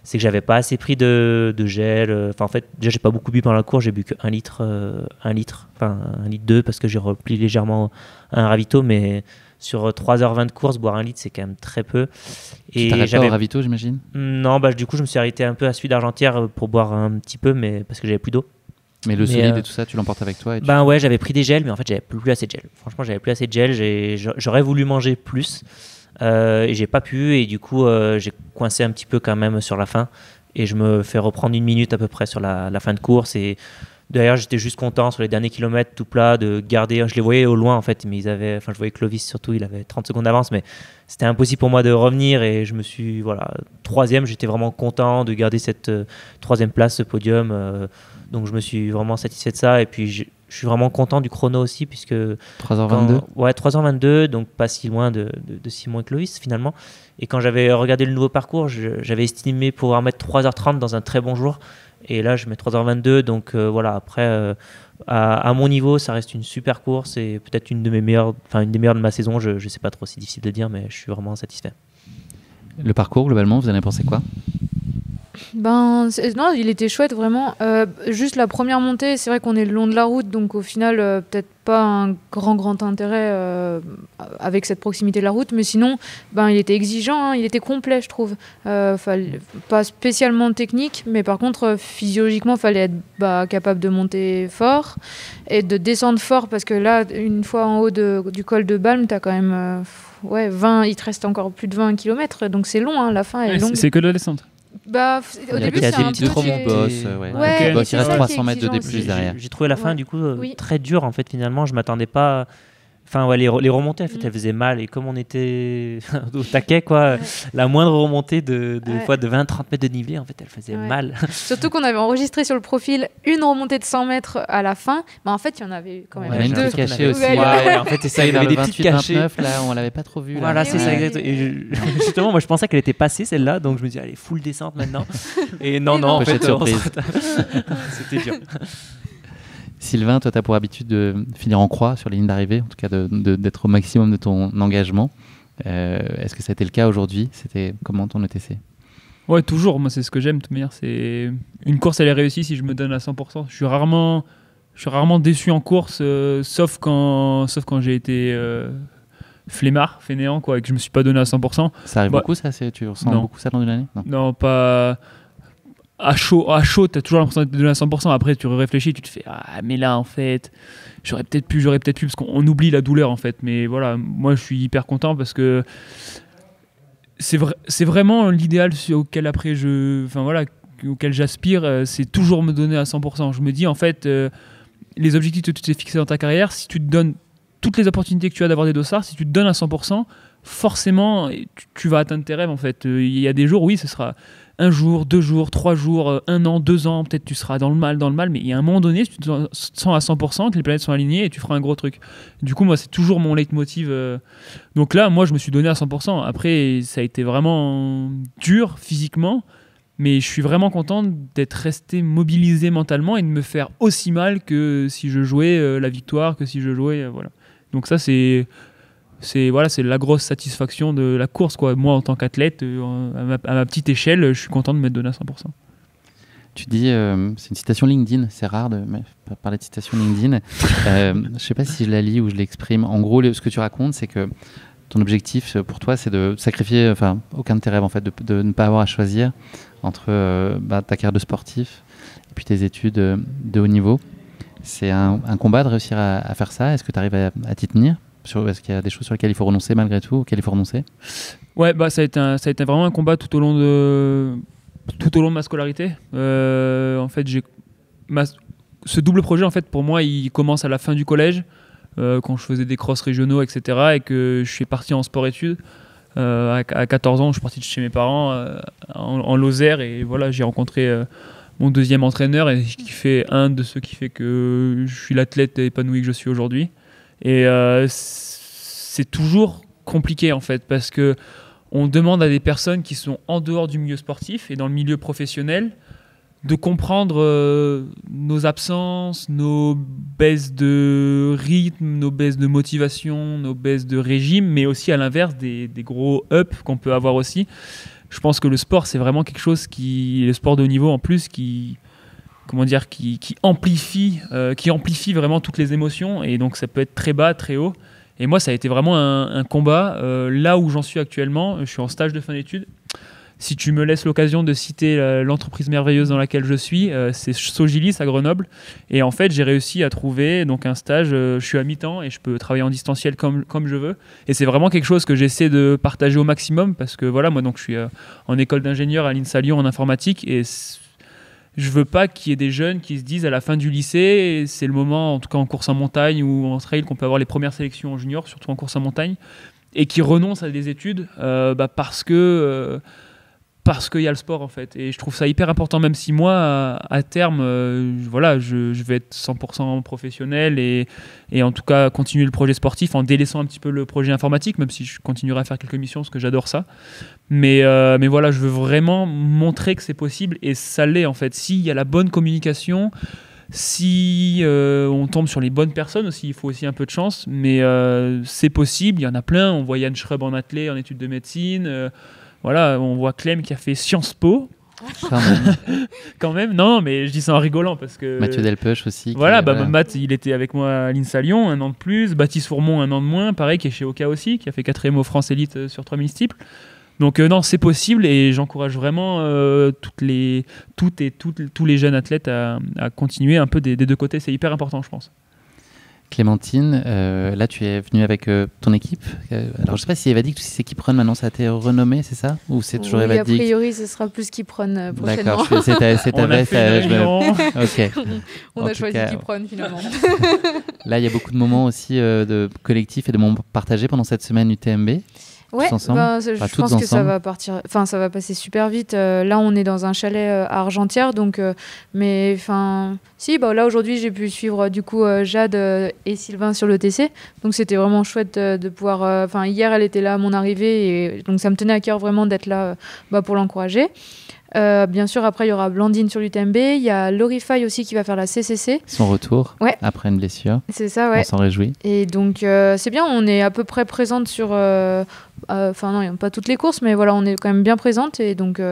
C'est que j'avais pas assez pris de gel. En fait, déjà, j'ai pas beaucoup bu pendant la course, j'ai bu que 1 litre, 1 litre 2, parce que j'ai repli légèrement un ravito, mais sur 3h20 de course, boire 1 litre, c'est quand même très peu. Et tu t'arrêtes pas au ravito, j'imagine? Non, du coup, je me suis arrêté un peu à celui d'Argentière pour boire un petit peu, mais parce que j'avais plus d'eau. Mais le solide et tout ça, tu l'emportes avec toi Ouais, j'avais pris des gels, mais en fait, j'avais plus assez de gel. Franchement, j'avais plus assez de gel. J'aurais voulu manger plus, et j'ai pas pu. Et du coup, j'ai coincé un petit peu quand même sur la fin. Et je me fais reprendre 1 minute à peu près sur la fin de course. Et d'ailleurs, j'étais juste content sur les derniers kilomètres, tout plat, de garder. Je les voyais au loin en fait, mais je voyais Clovis surtout, il avait 30 secondes d'avance, mais c'était impossible pour moi de revenir. Et je me suis, 3e, j'étais vraiment content de garder cette 3e place, ce podium. Donc je me suis vraiment satisfait de ça. Et puis je suis vraiment content du chrono aussi, puisque 3h22. Ouais, 3h22, donc pas si loin de Simon et Clovis finalement. Et quand j'avais regardé le nouveau parcours, j'avais estimé pouvoir mettre 3h30 dans un très bon jour. Et là, je mets 3h22, donc voilà, après, à mon niveau, ça reste une super course et peut-être une des meilleures de ma saison. Je sais pas trop, c'est difficile de dire, mais je suis vraiment satisfait. Le parcours, globalement, vous en avez pensé quoi ? Non, il était chouette vraiment. Juste la première montée, c'est vrai qu'on est le long de la route, donc au final, peut-être pas un grand intérêt avec cette proximité de la route, mais sinon, il était exigeant, hein, il était complet, je trouve. Pas spécialement technique, mais par contre, physiologiquement, il fallait être capable de monter fort et de descendre fort, parce que là, une fois en haut du col de Balme, tu as quand même 20, il te reste encore plus de 20 km, donc c'est long, hein, la fin est longue. C'est que de la descente. Au début, c'est un peu trop qui est- boss, Ouais, boss, il reste c'est 300 ça mètres de qui est D+, exigeant derrière. J'ai trouvé la fin du coup Oui. très dure en fait finalement. Je m'attendais pas. Enfin les remontées en fait elles faisaient mal et comme on était au taquet quoi, la moindre remontée de fois de 20-30 mètres de dénivelé en fait elle faisait mal. Surtout qu'on avait enregistré sur le profil une remontée de 100 mètres à la fin, mais en fait il y en avait quand même Il y en a une deux. qui est cachée aussi. Ouais. En fait c'est ça, il y Vers avait le des petites cachées. 28-29, là, on l'avait pas trop vu. Voilà, là. c'est ça, exactement. Et justement, moi, je pensais qu'elle était passée, celle-là, donc je me dis, allez, full descente maintenant. Et non, en Pochette fait, surprise. c'était dur. Sylvain, toi, tu as pour habitude de finir en croix sur les lignes d'arrivée, en tout cas d'être au maximum de ton engagement. Est-ce que ça a été le cas aujourd'hui ? C'était comment ton ETC ? Ouais, toujours. Moi, c'est ce que j'aime. De toute manière, c'est une course, elle est réussie si je me donne à 100%. Je suis rarement déçu en course, sauf quand j'ai été flemmard, fainéant, quoi, et que je me suis pas donné à 100%. Ça arrive beaucoup, ça ? Tu ressens Non. beaucoup ça dans une année ? Non, pas à chaud. Tu as toujours l'impression d'être donné à 100%. Après, tu réfléchis, tu te fais mais là, en fait, j'aurais peut-être pu, parce qu'on oublie la douleur, en fait. Mais voilà, moi, je suis hyper content parce que c'est vraiment l'idéal auquel après auquel j'aspire, c'est toujours me donner à 100%. Je me dis, en fait, les objectifs que tu t'es fixés dans ta carrière, si tu te donnes toutes les opportunités que tu as d'avoir des dossards, si tu te donnes à 100%, forcément, tu vas atteindre tes rêves, en fait. Il y a des jours, oui, ce sera 1 jour, 2 jours, 3 jours, 1 an, 2 ans, peut-être tu seras dans le mal, mais il y a un moment donné, si tu te sens à 100%, que les planètes sont alignées et tu feras un gros truc. Du coup, moi, c'est toujours mon leitmotiv. Donc là, moi, je me suis donné à 100%. Après, ça a été vraiment dur physiquement, mais je suis vraiment content d'être resté mobilisé mentalement et de me faire aussi mal que si je jouais la victoire, que si je jouais... voilà. Donc ça, c'est la grosse satisfaction de la course, quoi. Moi, en tant qu'athlète, à ma petite échelle, je suis content de m'être donné à 100%. Tu dis, c'est une citation LinkedIn, c'est rare de parler de citation LinkedIn. Je ne sais pas si je la lis ou je l'exprime. En gros, ce que tu racontes, c'est que ton objectif pour toi, c'est de sacrifier aucun de tes rêves, en fait, de ne pas avoir à choisir entre ta carrière de sportif et puis tes études de haut niveau. C'est un combat de réussir à faire ça. Est-ce que tu arrives à t'y tenir ? Est-ce qu'il y a des choses sur lesquelles il faut renoncer malgré tout, auxquelles il faut renoncer ? Ouais, ça a été vraiment un combat tout au long de ma scolarité. En fait, ce double projet, en fait, pour moi, il commence à la fin du collège, quand je faisais des crosses régionaux, etc., et que je suis parti en sport-études. À 14 ans, je suis parti de chez mes parents en Lozère, et voilà, j'ai rencontré mon deuxième entraîneur, et qui fait un de ceux qui fait que je suis l'athlète épanoui que je suis aujourd'hui. Et c'est toujours compliqué, en fait, parce que on demande à des personnes qui sont en dehors du milieu sportif et dans le milieu professionnel de comprendre nos absences, nos baisses de rythme, nos baisses de motivation, nos baisses de régime, mais aussi à l'inverse des gros ups qu'on peut avoir aussi. Je pense que le sport, c'est vraiment quelque chose le sport de haut niveau en plus, qui amplifie vraiment toutes les émotions, et donc ça peut être très bas, très haut. Et moi, ça a été vraiment un combat. Là où j'en suis actuellement, je suis en stage de fin d'études. Si tu me laisses l'occasion de citer l'entreprise merveilleuse dans laquelle je suis, c'est Sogilis à Grenoble. Et en fait, j'ai réussi à trouver donc un stage. Je suis à mi-temps et je peux travailler en distanciel comme je veux. Et c'est vraiment quelque chose que j'essaie de partager au maximum, parce que voilà, moi donc, je suis en école d'ingénieur à l'INSA Lyon en informatique, et je veux pas qu'il y ait des jeunes qui se disent à la fin du lycée, c'est le moment, en tout cas en course en montagne ou en trail, qu'on peut avoir les premières sélections en junior, surtout en course en montagne, et qui renoncent à des études parce que parce qu'il y a le sport en fait. Et je trouve ça hyper important, même si moi, à terme, voilà, je vais être 100% professionnel et en tout cas continuer le projet sportif en délaissant un petit peu le projet informatique, même si je continuerai à faire quelques missions parce que j'adore ça. Mais voilà, je veux vraiment montrer que c'est possible et ça l'est en fait. S'il y a la bonne communication, si on tombe sur les bonnes personnes aussi, il faut aussi un peu de chance, mais c'est possible, il y en a plein. On voit Yann Schrub en athlée, en études de médecine. Voilà, on voit Clem qui a fait Sciences Po. Quand même, non, mais je dis ça en rigolant parce que. Mathieu Delpech aussi. Voilà, Matt, il était avec moi à l'INSA Lyon, 1 an de plus. Baptiste Fourmont, 1 an de moins. Pareil, qui est chez Oka aussi, qui a fait 4e au France Elite sur 3000 steeples. Donc, non, c'est possible et j'encourage vraiment tous les jeunes athlètes à continuer un peu des 2 côtés. C'est hyper important, je pense. Clémentine, là tu es venue avec ton équipe. Alors je ne sais pas si Evadik, si c'est Keep Run maintenant ça a été renommé, c'est ça? Ou c'est toujours Evadik? A priori ce sera plus Keep Run prochainement. D'accord, c'est on a fait okay. On a choisi Keep Run finalement. Là il y a beaucoup de moments aussi de collectifs et de moments partagés pendant cette semaine UTMB. Ouais, je pense que ça va partir. Enfin, ça va passer super vite. Là, on est dans un chalet à Argentière, donc. Mais enfin, si, là aujourd'hui, j'ai pu suivre du coup Jade et Sylvain sur l'ETC, donc c'était vraiment chouette de pouvoir. Enfin, hier, elle était là à mon arrivée, et donc ça me tenait à cœur vraiment d'être là pour l'encourager. Bien sûr, après, il y aura Blandine sur l'UTMB. Il y a Laurie Faye aussi qui va faire la CCC. Son retour après une blessure. C'est ça, ouais. On s'en réjouit. Et donc, c'est bien, on est à peu près présente sur... Enfin, non, il n'y a pas toutes les courses, mais voilà, on est quand même bien présente. Et donc,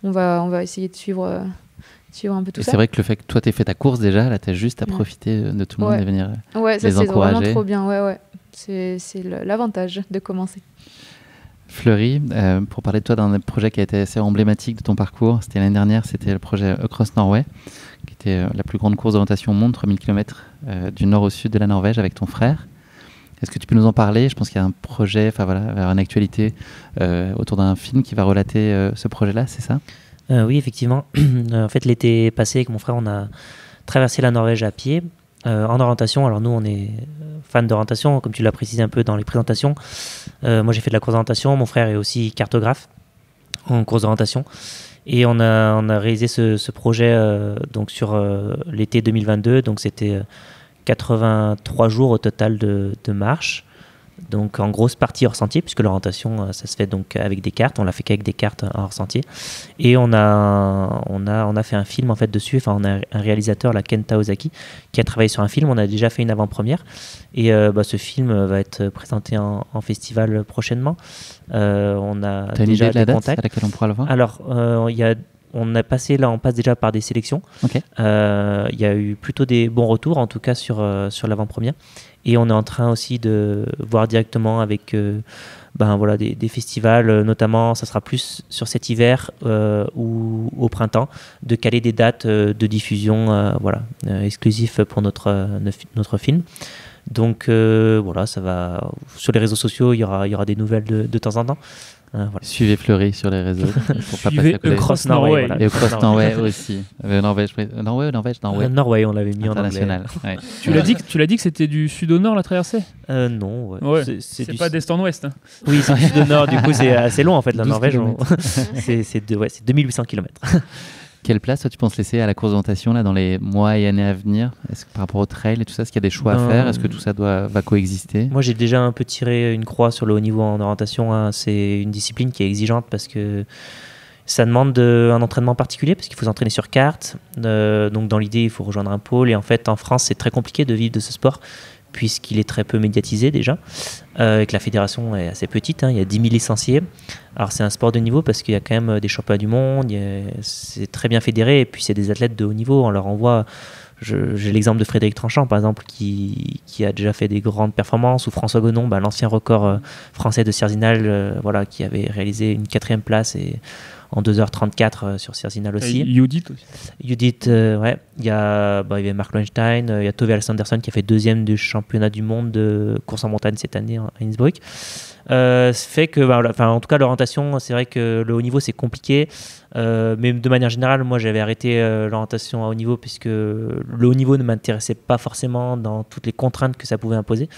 on va essayer de suivre un peu tout ça. C'est vrai que le fait que toi, tu aies fait ta course déjà, là, tu as juste à profiter de tout le monde et venir les encourager. Ça, c'est vraiment trop bien. Ouais. C'est l'avantage de commencer. Fleury, pour parler de toi d'un projet qui a été assez emblématique de ton parcours, c'était l'année dernière, c'était le projet Across Norway, qui était la plus grande course d'orientation au monde, 3000 km du nord au sud de la Norvège avec ton frère. Est-ce que tu peux nous en parler? Je pense qu'il y a un projet, une actualité autour d'un film qui va relater ce projet-là, c'est ça? Oui, effectivement. En fait, l'été passé, avec mon frère, on a traversé la Norvège à pied. En orientation, alors nous on est fan d'orientation, comme tu l'as précisé un peu dans les présentations. Moi j'ai fait de la course d'orientation, mon frère est aussi cartographe en course d'orientation. Et on a réalisé ce projet donc sur l'été 2022, donc c'était 83 jours au total de marche. Donc en grosse partie hors sentier, puisque l'orientation ça se fait donc avec des cartes, on l'a fait qu'avec des cartes hors sentier. Et on a fait un film en fait dessus, enfin on a un réalisateur, Kenta Ozaki, qui a travaillé sur un film, on a déjà fait une avant-première. Et ce film va être présenté en festival prochainement. On a T'as une idée de la date à laquelle on pourra le voir? Alors on passe déjà par des sélections. Okay. Il y a eu plutôt des bons retours, en tout cas sur l'avant-première. Et on est en train aussi de voir directement avec des festivals, notamment, ça sera plus sur cet hiver ou au printemps, de caler des dates de diffusion exclusives pour notre film. Donc ça va sur les réseaux sociaux, il y aura des nouvelles de temps en temps. Voilà. Suivez Fleury sur les réseaux pour pas passer à côté. Across Norway. Et Across Norway aussi. Norway, on l'avait mis en international. anglais. Ouais. Tu l'as dit que c'était du sud au nord la traversée? Non, c'est pas d'est en ouest. Hein. Oui, c'est du sud au nord, du coup c'est assez long en fait la Norvège. C'est 2800 km. Quelle place toi tu penses laisser à la course d'orientation là dans les mois et années à venir? Est-ce que par rapport au trail et tout ça, est-ce qu'il y a des choix à faire? Est-ce que tout ça va coexister? Moi j'ai déjà un peu tiré une croix sur le haut niveau en orientation. Hein. C'est une discipline qui est exigeante parce que ça demande un entraînement particulier parce qu'il faut s'entraîner sur carte. Donc dans l'idée il faut rejoindre un pôle et en fait en France c'est très compliqué de vivre de ce sport puisqu'il est très peu médiatisé déjà, et que la fédération est assez petite, hein, il y a 10 000 licenciés. Alors c'est un sport de niveau parce qu'il y a quand même des championnats du monde, c'est très bien fédéré, et puis c'est des athlètes de haut niveau, on leur envoie... J'ai l'exemple de Frédéric Tranchant, par exemple, qui a déjà fait des grandes performances, ou François Gonon, l'ancien record français de Cerzinal, qui avait réalisé une 4e place et en 2h34 sur Cerzinal aussi. Judith aussi. Judith, ouais. Il y a Mark Lowenstein, il y a Tove Alexandersson qui a fait 2e du championnat du monde de course en montagne cette année à Innsbruck. Fait que, en tout cas, l'orientation, c'est vrai que le haut niveau, c'est compliqué. Mais de manière générale, moi, j'avais arrêté l'orientation à haut niveau puisque le haut niveau ne m'intéressait pas forcément dans toutes les contraintes que ça pouvait imposer.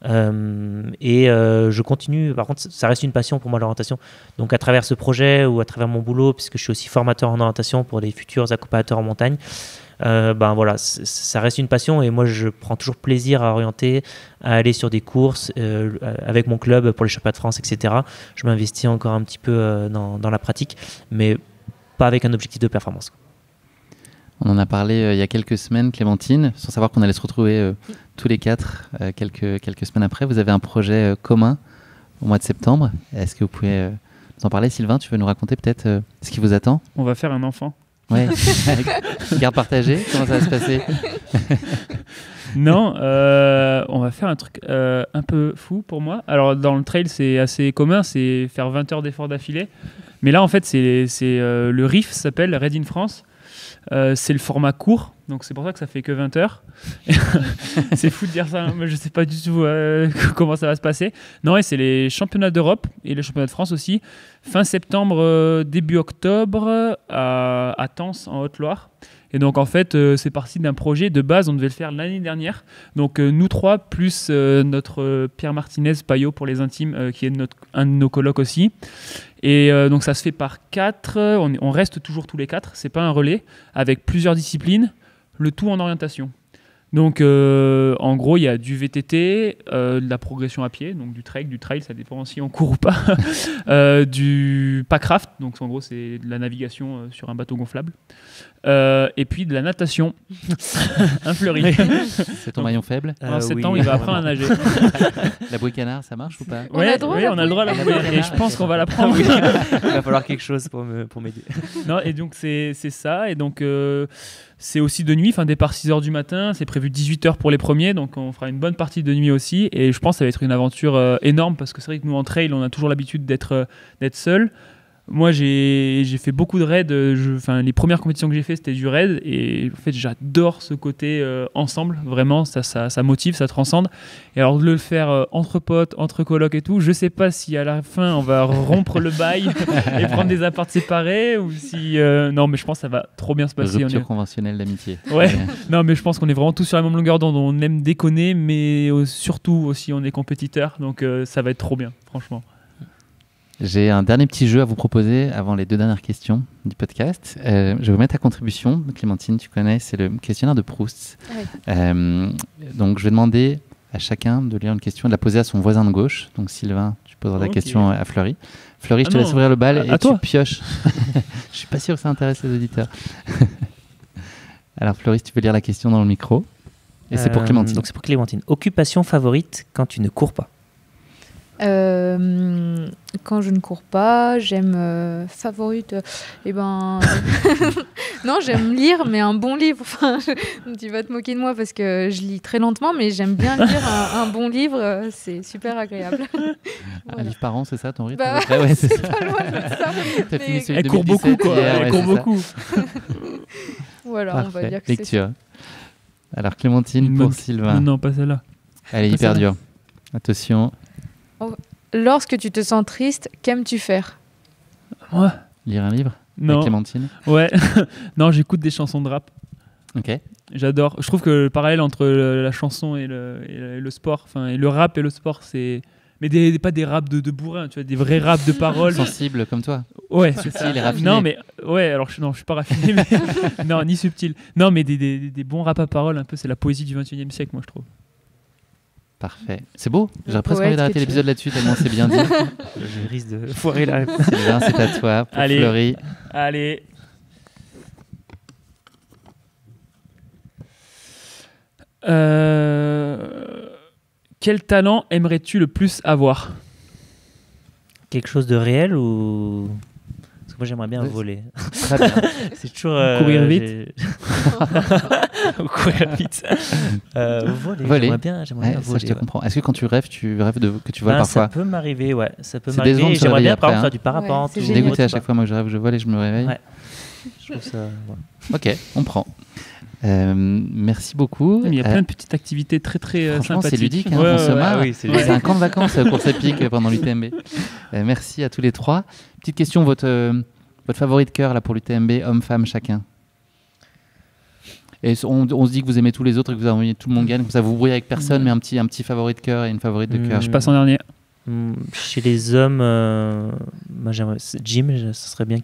Je continue, par contre, ça reste une passion pour moi, l'orientation. Donc, à travers ce projet ou à travers mon boulot, puisque je suis aussi formateur en orientation pour les futurs accompagnateurs en montagne, voilà, ça reste une passion et moi, je prends toujours plaisir à orienter, à aller sur des courses avec mon club pour les championnats de France, etc. Je m'investis encore un petit peu dans la pratique, mais pas avec un objectif de performance. On en a parlé il y a quelques semaines, Clémentine, sans savoir qu'on allait se retrouver tous les quatre quelques semaines après. Vous avez un projet commun au mois de septembre. Est-ce que vous pouvez nous en parler? Sylvain, tu veux nous raconter peut-être ce qui vous attend? On va faire un enfant. Ouais, garde partagée, comment ça va se passer? Non, on va faire un truc un peu fou pour moi. Alors, dans le trail, c'est assez commun, c'est faire 20 heures d'effort d'affilée. Mais là, en fait, c'est le RIF, ça s'appelle Raid in France. C'est le format court, donc c'est pour ça que ça fait que 20 heures. C'est fou de dire ça, hein, mais je sais pas du tout comment ça va se passer. Non, et c'est les championnats d'Europe et les championnats de France aussi, fin septembre, début octobre, à Tence, en Haute-Loire. Et donc en fait, c'est parti d'un projet de base, on devait le faire l'année dernière. Donc nous trois, plus notre Pierre Martinez Payot pour les intimes, qui est un de nos colocs aussi. Et donc ça se fait par 4, on reste toujours tous les 4, c'est pas un relais, avec plusieurs disciplines, le tout en orientation. Donc en gros, il y a du VTT, de la progression à pied, donc du trail, ça dépend si on court ou pas, du packraft, donc en gros c'est de la navigation sur un bateau gonflable, et puis de la natation, un fleuri. C'est ton maillon faible? En 7 ans, il va apprendre à nager. La bouée canard, ça marche ou pas? On a le droit, oui, on a le droit à la bouée, et je pense qu'on va la prendre. Il va falloir quelque chose pour m'aider. Non, et donc c'est ça, et donc c'est aussi de nuit, enfin départ 6h du matin, c'est prévu 18h pour les premiers, donc on fera une bonne partie de nuit aussi, et je pense que ça va être une aventure énorme, parce que c'est vrai que nous en trail, on a toujours l'habitude d'être seul. Moi, j'ai fait beaucoup de raids. Les premières compétitions que j'ai fait, c'était du raid. Et en fait, j'adore ce côté ensemble. Vraiment, ça motive, ça transcende. Et alors, de le faire entre potes, entre colocs et tout, je sais pas si à la fin, on va rompre le bail et prendre des apparts séparés. Ou si. Non, mais je pense que ça va trop bien se passer. Rupture conventionnelle d'amitié. Ouais. Non, mais je pense qu'on est vraiment tous sur la même longueur d'onde. On aime déconner, mais surtout aussi, on est compétiteurs. Donc, ça va être trop bien, franchement. J'ai un dernier petit jeu à vous proposer avant les 2 dernières questions du podcast. Je vais vous mettre à contribution. Clémentine, tu connais, c'est le questionnaire de Proust. Oui. Donc, je vais demander à chacun de lire une question et de la poser à son voisin de gauche. Donc, Sylvain, tu poseras ta question à Fleury. Fleury, je te laisse ouvrir le bal et tu pioches. Je suis pas sûr que ça intéresse les auditeurs. Alors, Fleury, si tu veux lire la question dans le micro. Et c'est pour Clémentine. Donc, c'est pour Clémentine. Occupation favorite quand tu ne cours pas? Quand je ne cours pas, j'aime favorite. Non, j'aime lire, mais un bon livre. Enfin, tu vas te moquer de moi parce que je lis très lentement, mais j'aime bien lire un bon livre. C'est super agréable. Voilà. Un livre par an, c'est ça ton rythme? Ouais, c'est pas loin de ça. Mais... Elle court beaucoup, quoi. Elle court beaucoup. Voilà, parfait. On va dire que lecture. Alors Clémentine pour Sylvain. Non, pas celle-là. Elle est hyper dure. Attention. Lorsque tu te sens triste, qu'aimes-tu faire? Ouais. Lire un livre? Non. Avec Clémentine? Ouais. Non, j'écoute des chansons de rap. Ok. J'adore. Je trouve que le parallèle entre la chanson et le sport, enfin, et le rap et le sport, c'est... Mais pas des raps de bourrin, tu vois, des vrais raps de paroles. Sensible comme toi. Ouais, c'est ça. Et raffiné. Non, mais ouais, alors je suis pas raffiné, mais non, ni subtil. Non, mais des bons raps à paroles, un peu, c'est la poésie du 21e siècle, moi, je trouve. Parfait. C'est beau. J'aurais presque envie d'arrêter l'épisode là-dessus, tellement c'est bien dit. Je risque de foirer la réponse. Sylvain, c'est à toi pour Allez. Fleury. Allez. Quel talent aimerais-tu le plus avoir? Quelque chose de réel ou... Parce que moi j'aimerais bien voler. Très bien. C'est toujours... Courir vite. Courir vite. Voler. J'aimerais bien voler. Ça, je te comprends. Est-ce que quand tu rêves que tu voles parfois? Ça peut m'arriver, ouais. Ça peut C'est m'arriver. décevant de se J'aimerais réveiller bien par après, exemple faire du parapente. Ouais, Je suis dégoûté à chaque fois, moi, que je rêve, je vole et je me réveille. Ouais. Je trouve ça... Ouais. Ok, on prend. Merci beaucoup. Il y a plein de petites activités très très franchement, sympathiques. c'est ludique, hein, on se marre. oui, C'est un camp de vacances pour cette pique pendant l'UTMB. Merci à tous les trois. Petite question, votre favori de cœur là, pour l'UTMB, homme-femme chacun? Et on se dit que vous aimez tous les autres et que vous avez envie que tout le monde gagne. Comme ça, vous brouillez avec personne, mais un petit favori de cœur et une favorite de cœur. Je passe en dernier. Chez les hommes, Jim, j'aimerais bien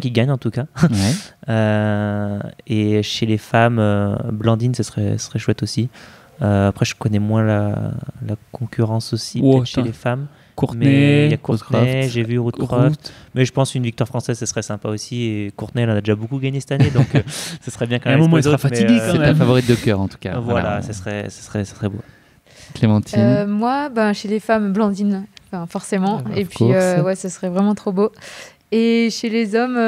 qu'il gagne en tout cas. Ouais. Et chez les femmes, Blandine, ce serait chouette aussi. Après, je connais moins la concurrence aussi chez les femmes. Mais il y a Courtenay, j'ai vu Rootcroft. Mais je pense qu'une victoire française, ce serait sympa aussi. Et Courtenay, elle en a déjà beaucoup gagné cette année, donc ce serait bien quand même. À un moment, elle sera fatiguée quand même. C'est ta favorite de cœur en tout cas. Voilà, ce serait beau. Clémentine. Moi, chez les femmes, Blandine, forcément. Et puis, ce serait vraiment trop beau. Et chez les hommes,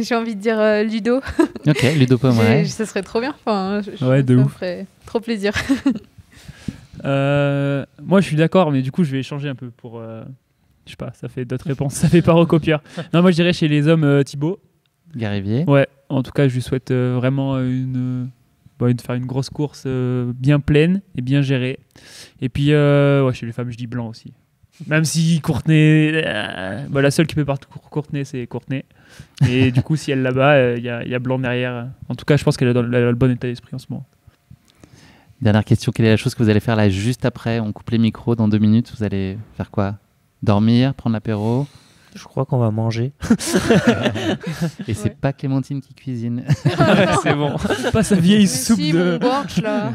j'ai envie de dire Ludo. Ok, Ludo Pomme, ça serait trop bien. Ça me ferait trop plaisir. Moi, je suis d'accord, mais du coup, je vais changer un peu pour... je sais pas, ça fait d'autres réponses. Ça fait pas recopieur. Non, moi, je dirais chez les hommes Thibaut. Garivier. Ouais, en tout cas, je lui souhaite vraiment de faire une grosse course bien pleine et bien gérée. Et puis, chez les femmes, je dis Blanc aussi. Même si Courtenay, la seule qui peut partir Courtenay, c'est Courtenay. Et du coup, si elle là-bas, il y a Blanc derrière. En tout cas, je pense qu'elle a le bon état d'esprit en ce moment. Dernière question, quelle est la chose que vous allez faire là juste après? On coupe les micros dans 2 minutes. Vous allez faire quoi? Dormir, prendre l'apéro? Je crois qu'on va manger. Et c'est pas Clémentine qui cuisine. C'est bon. Pas sa vieille soupe de... mon borsch, là.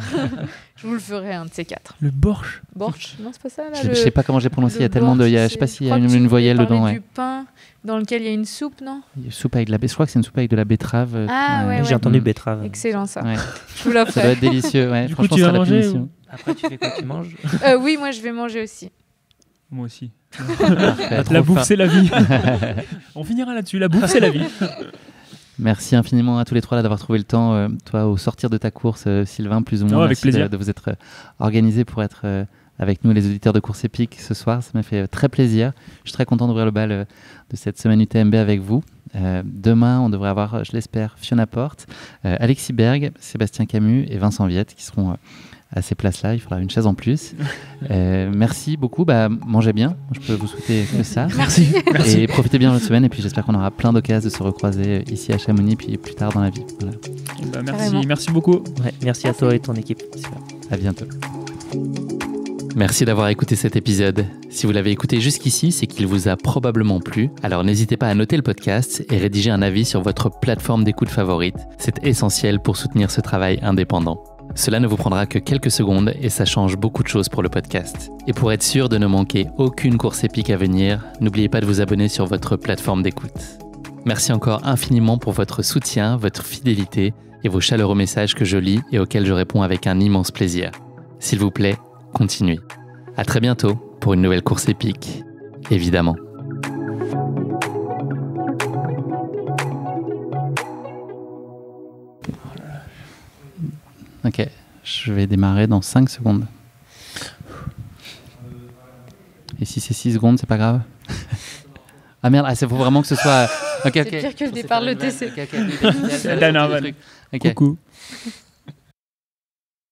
Je vous le ferai, un de ces 4. Le borsch? Borsch? Non, c'est pas ça, là. Je sais pas comment j'ai prononcé. Il y a tellement de... Je sais pas s'il y a une voyelle dedans. Du pain dans lequel il y a une soupe, non? Soupe avec je crois que c'est une soupe avec de la betterave. J'ai entendu betterave. Excellent, ça. Ouais. Je vous la ferai. Ça doit être délicieux. Ouais. Du coup, franchement, tu ça vas a la manger finition. Après, tu fais quoi? Tu manges? Oui, moi, je vais manger aussi. Moi aussi. Parfait. La bouffe, c'est la vie. On finira là-dessus. La bouffe, c'est la vie. Merci infiniment à tous les trois là, d'avoir trouvé le temps, toi, au sortir de ta course, Sylvain, plus ou moins. Avec plaisir. De vous être organisé pour être avec nous, les auditeurs de Course Épique, ce soir. Ça m'a fait très plaisir. Je suis très content d'ouvrir le bal de cette semaine UTMB avec vous. Demain, on devrait avoir, je l'espère, Fiona Porte, Alexis Berg, Sébastien Camus et Vincent Viette qui seront à ces places-là. Il faudra une chaise en plus. Merci beaucoup. Mangez bien. Je peux vous souhaiter que ça. Merci. Et profitez bien de votre semaine. Et puis j'espère qu'on aura plein d'occasions de se recroiser ici à Chamonix puis plus tard dans la vie. Voilà. Merci beaucoup. Ouais, merci à toi et ton équipe. Super. À bientôt. Merci d'avoir écouté cet épisode. Si vous l'avez écouté jusqu'ici, c'est qu'il vous a probablement plu. Alors n'hésitez pas à noter le podcast et rédiger un avis sur votre plateforme d'écoute favorite. C'est essentiel pour soutenir ce travail indépendant. Cela ne vous prendra que quelques secondes et ça change beaucoup de choses pour le podcast. Et pour être sûr de ne manquer aucune course épique à venir, n'oubliez pas de vous abonner sur votre plateforme d'écoute. Merci encore infiniment pour votre soutien, votre fidélité et vos chaleureux messages que je lis et auxquels je réponds avec un immense plaisir. S'il vous plaît, continuez. À très bientôt pour une nouvelle course épique, évidemment. Ok, je vais démarrer dans 5 secondes. Et si c'est 6 secondes, c'est pas grave? Ah merde, il faut vraiment que ce soit... C'est pire que le départ de l'ETC. Coucou.